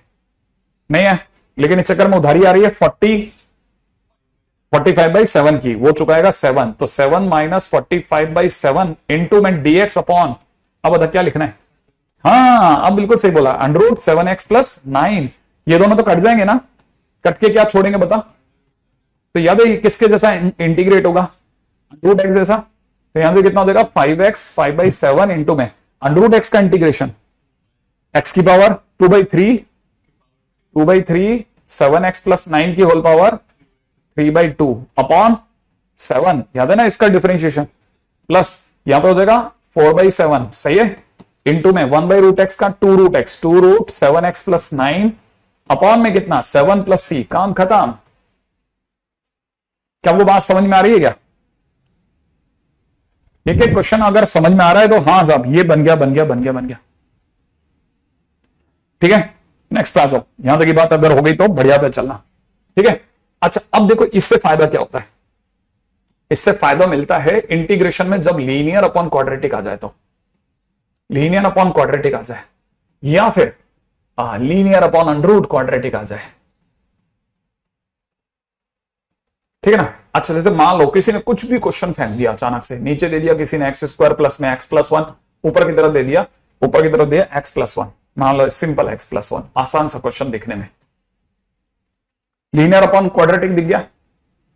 नहीं है, लेकिन इस चक्कर में उधारी आ रही है 45/7 की, वो चुकाएगा 7। तो 7 माइनस 45/7 इंटू में dx अपॉन, अब बता क्या लिखना है? हाँ अब बिल्कुल सही बोला, अंडर रूट 7x प्लस 9। ये दोनों तो कट जाएंगे ना, कट के क्या छोड़ेंगे बता? तो याद है किसके जैसा इंटीग्रेट होगा? अंडर रूट x जैसा। तो यहां से कितना हो जाएगा? 5x 5/7 इंटू में अंडर रूट x का इंटीग्रेशन x की पावर 2/3 7x प्लस 9 की होल पावर 3/2 अपॉन 7। याद है ना इसका डिफरेंशिएशन, प्लस यहां पर हो जाएगा 4/7। सही है, इंटू में 1/√x का 2√x 2√7x प्लस 9 अपॉन में कितना? 7 प्लस c। काम खत्म। क्या वो बात समझ में आ रही है क्या? एक एक क्वेश्चन अगर समझ में आ रहा है तो हाँ साहब ये बन गया बन गया बन गया बन गया। ठीक है, नेक्स्ट पे आ जाओ। यहां तक की बात अगर हो गई तो बढ़िया पे चलना। ठीक है, अच्छा अब देखो इससे फायदा क्या होता है। इससे फायदा मिलता है इंटीग्रेशन में, जब लीनियर अपॉन क्वाड्रेटिक आ जाए तो, लीनियर अपॉन क्वाड्रेटिक आ जाए, या फिर linear upon under root quadratic आ जाए। ठीक है ना। अच्छा जैसे मान लो किसी ने कुछ भी क्वेश्चन फेंक दिया अचानक से, नीचे दे दिया किसी ने एक्स स्क्वायर प्लस में एक्स प्लस वन, ऊपर की तरफ दे दिया, ऊपर की तरफ दिया एक्स प्लस वन, मान लो सिंपल एक्स प्लस वन, आसान सा क्वेश्चन दिखने में। लीनियर अपॉन क्वाड्रेटिक दिख गया,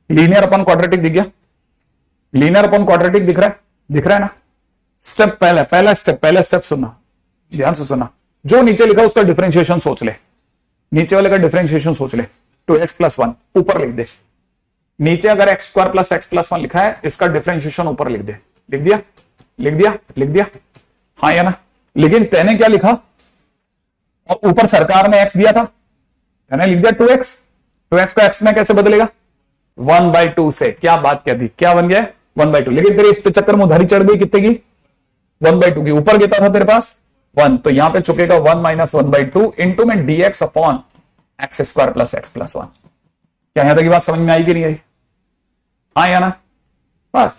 लीनियर अपॉन क्वाड्रेटिक दिख गया, लीनियर अपॉन क्वाड्रेटिक दिख रहा है ना। स्टेप पहला स्टेप सुनना, ध्यान से सुनना। जो नीचे लिखा उसका डिफरेंशिएशन सोच ले, नीचे वाले का डिफरेंशिएशन सोच ले। तो एक्स प्लस वन ऊपर लिख दे, नीचे अगर x square plus x plus one लिखा है, इसका डिफरेंशिएशन ऊपर लिख दे। लिख दिया, लिख दिया, लिख दिया, हाँ या ना। लेकिन तैने क्या लिखा, और ऊपर सरकार ने एक्स दिया था, तैने लिख दिया 2x, 2x को x में कैसे बदलेगा, 1/2 से। क्या बात क्या दी, क्या बन गया 1/2। लेकिन तेरे इस पे चक्कर में उधारी चढ़ गई कितने की, 1/2 की। ऊपर कहता था तेरे पास 1, तो यहां पे चुकेगा 1 - 1/2 इंटू में dx upon x square plus x plus one. क्या यहां तक की बात समझ में आई कि नहीं आई, हाँ या ना। बस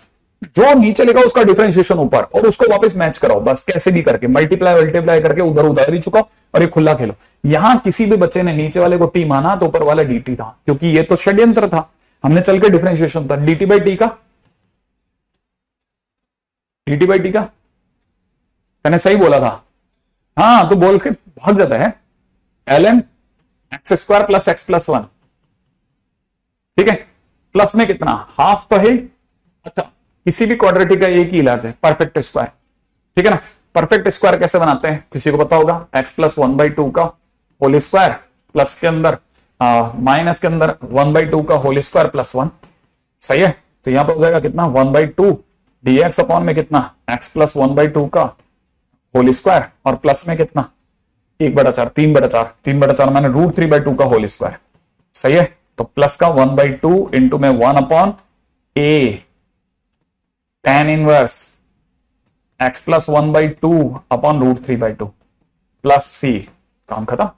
जो नीचे लिखा उसका डिफरेंशिएशन ऊपर, और उसको वापस मैच कराओ, बस कैसे भी करके मल्टीप्लाई करके उधर उधारी चुकाओ, और ये खुला खेलो। यहां किसी भी बच्चे ने नीचे वाले को टी माना तो ऊपर वाला dt था, क्योंकि ये तो षड्यंत्र था, हमने चल के डिफरेंशिएशन था dt/t का, dt/t का। मैंने सही बोला था, हाँ तो बोल के भाग जाता है, ln x square plus x plus one. ठीक है, प्लस में कितना, हाफ तो है। अच्छा किसी भी क्वाड्रेटिक का एक ही इलाज है, परफेक्ट स्क्वायर। ठीक है ना। परफेक्ट स्क्वायर कैसे बनाते हैं, किसी को पता होगा, x प्लस 1/2 का होल स्क्वायर, प्लस के अंदर माइनस के अंदर 1/2 का होल स्क्वायर प्लस 1। सही है, तो यहां पर हो जाएगा कितना 1/2 dx अपॉन में कितना x प्लस 1/2 का होल स्क्वायर, और प्लस में कितना 1/4, 3/4, 3/4 मैंने √3/2 का होल स्क्वायर। सही है, तो प्लस का 1/2 इंटू में 1 upon a tan inverse x plus 1/2 upon √3/2 plus c। काम खत्म।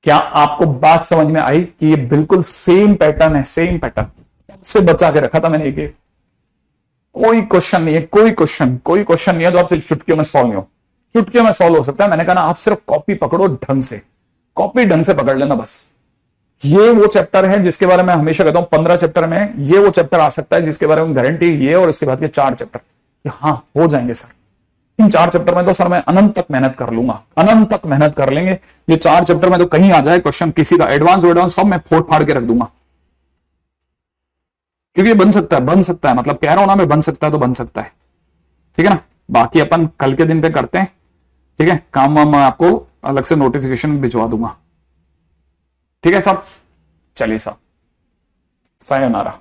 क्या आपको बात समझ में आई कि ये बिल्कुल सेम पैटर्न है, सेम पैटर्न से बचा के रखा था मैंने एक। कोई क्वेश्चन नहीं है, कोई क्वेश्चन नहीं है जो आपसे चुटकियों में सॉल्व नहीं हो। चुटकियों में सॉल्व हो सकता है, मैंने कहा ना आप सिर्फ कॉपी पकड़ो ढंग से, कॉपी ढंग से पकड़ लेना बस। ये वो चैप्टर है जिसके बारे में हमेशा कहता हूं 15 चैप्टर में ये वो चैप्टर आ सकता है जिसके बारे में गारंटी ये, और इसके बाद के 4 चैप्टर कि हाँ हो जाएंगे सर। इन 4 चैप्टर में तो सर मैं अनंत तक मेहनत कर लूंगा, अनंत तक मेहनत कर लेंगे। ये 4 चैप्टर में तो कहीं आ जाए क्वेश्चन किसी का एडवांस सब मैं फोड़ फाड़ के रख दूंगा, क्योंकि ये बन सकता है, मतलब कह रहा हूं ना मैं, बन सकता है तो बन सकता है। ठीक है ना। बाकी अपन कल के दिन पे करते हैं। ठीक है, काम वाम मैं आपको अलग से नोटिफिकेशन भिजवा दूंगा। ठीक है साहब, चलिए साहब, सायोनारा।